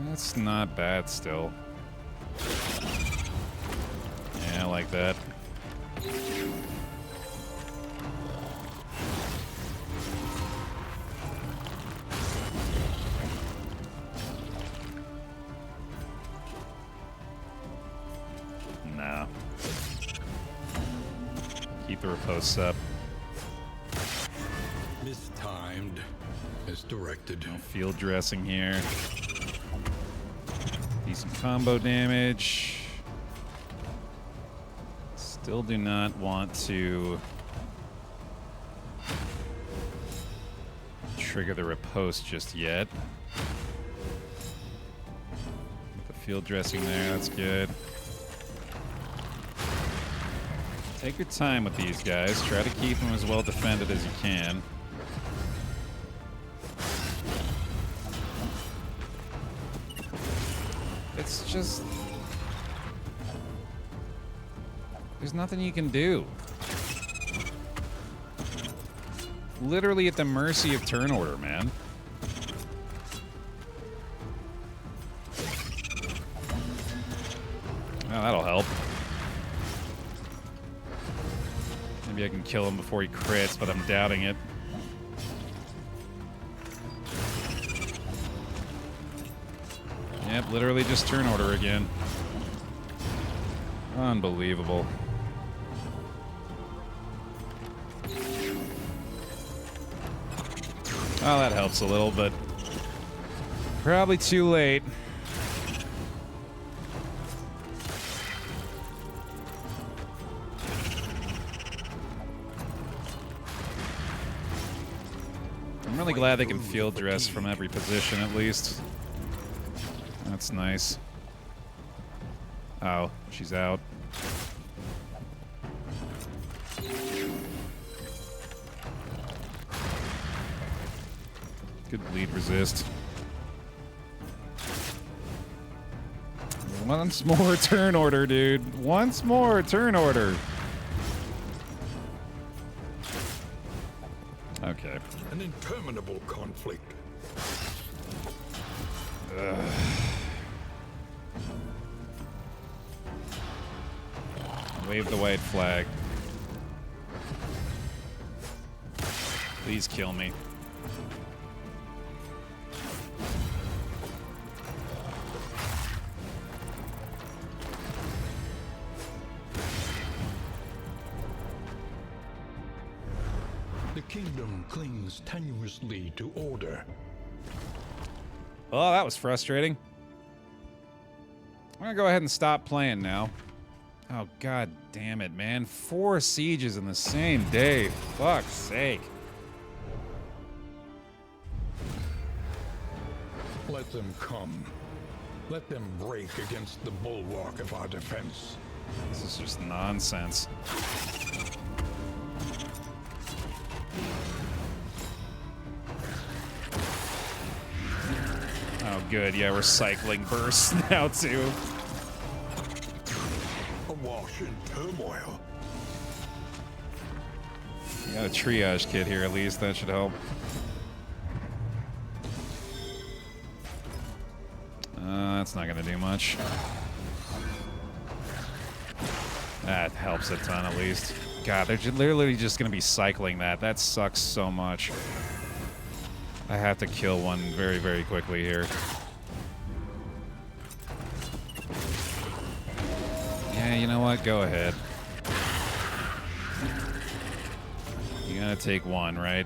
[SPEAKER 1] That's not bad still. Yeah, I like that. No. Keep the riposte up.
[SPEAKER 2] Mistimed as directed.
[SPEAKER 1] No field dressing here. Decent combo damage. Still do not want to trigger the riposte just yet. With the field dressing there, that's good. Take your time with these guys. Try to keep them as well defended as you can. It's just... there's nothing you can do. Literally at the mercy of turn order, man. Oh, that'll help. Maybe I can kill him before he crits, but I'm doubting it. Yep, literally just turn order again. Unbelievable. Oh, that helps a little, but probably too late. I'm really glad they can field dress from every position at least. That's nice. Oh, she's out. Good bleed resist. Once more turn order, dude. Once more turn order. Okay.
[SPEAKER 2] An interminable conflict.
[SPEAKER 1] Wave the white flag. Please kill me.
[SPEAKER 2] The kingdom clings tenuously to order.
[SPEAKER 1] Oh, that was frustrating. I'm gonna go ahead and stop playing now. Oh, god damn it, man. 4 sieges in the same day. Fuck's sake.
[SPEAKER 2] Let them come. Let them break against the bulwark of our defense.
[SPEAKER 1] This is just nonsense. Oh, good. Yeah, we're cycling bursts now, too.
[SPEAKER 2] Awash in turmoil.
[SPEAKER 1] We got a triage kit here, at least. That should help. That's not going to do much. That helps a ton, at least. God, they're literally just going to be cycling that. That sucks so much. I have to kill one very, very quickly here. Yeah, you know what? Go ahead. You gotta take one, right?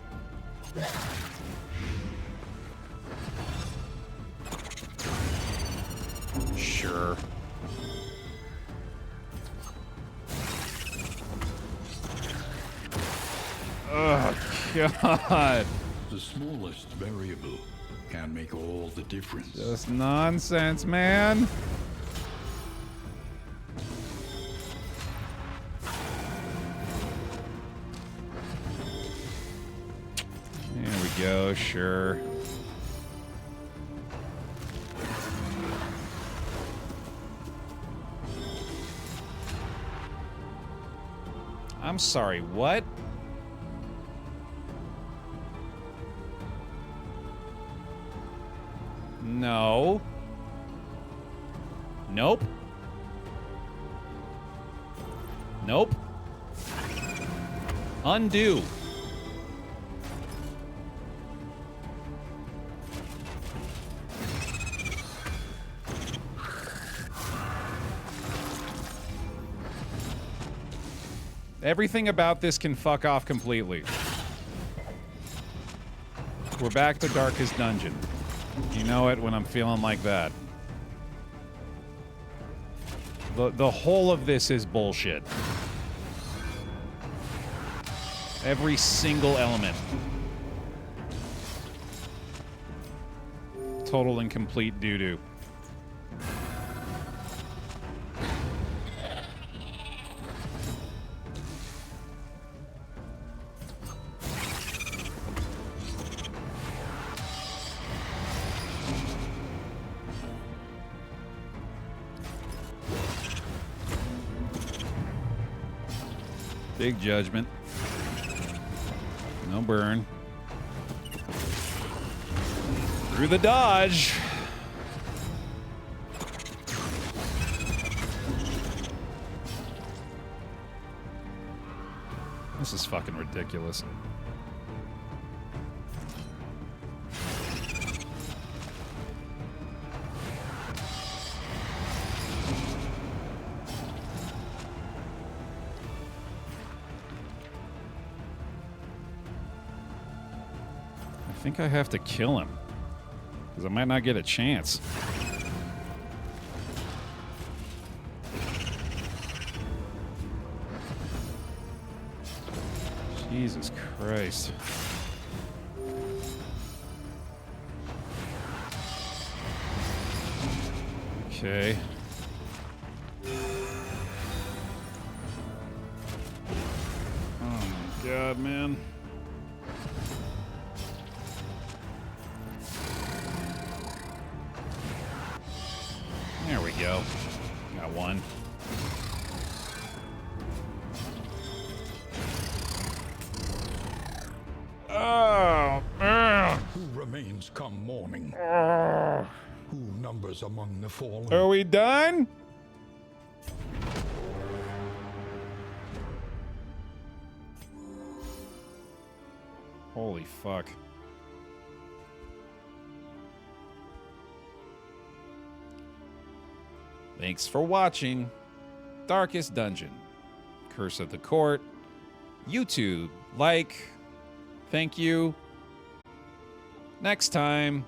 [SPEAKER 1] Sure. Oh, God.
[SPEAKER 2] The smallest variable can make all the difference.
[SPEAKER 1] Just nonsense, man. There we go, sure. I'm sorry, what? No. Nope. Nope. Undo. Everything about this can fuck off completely. We're back to Darkest Dungeon. You know it when I'm feeling like that. The whole of this is bullshit. Every single element. Total and complete doo-doo. Big judgment. No burn. Through the dodge. This is fucking ridiculous. I think I have to kill him, because I might not get a chance. Jesus Christ. Okay. Oh my God, man. There we go. Got one. Oh,
[SPEAKER 2] Who remains come morning? Who numbers among the fallen?
[SPEAKER 1] are we done? Holy fuck. Thanks for watching Darkest Dungeon. Curse of the Court. YouTube. Like. Thank you. Next time.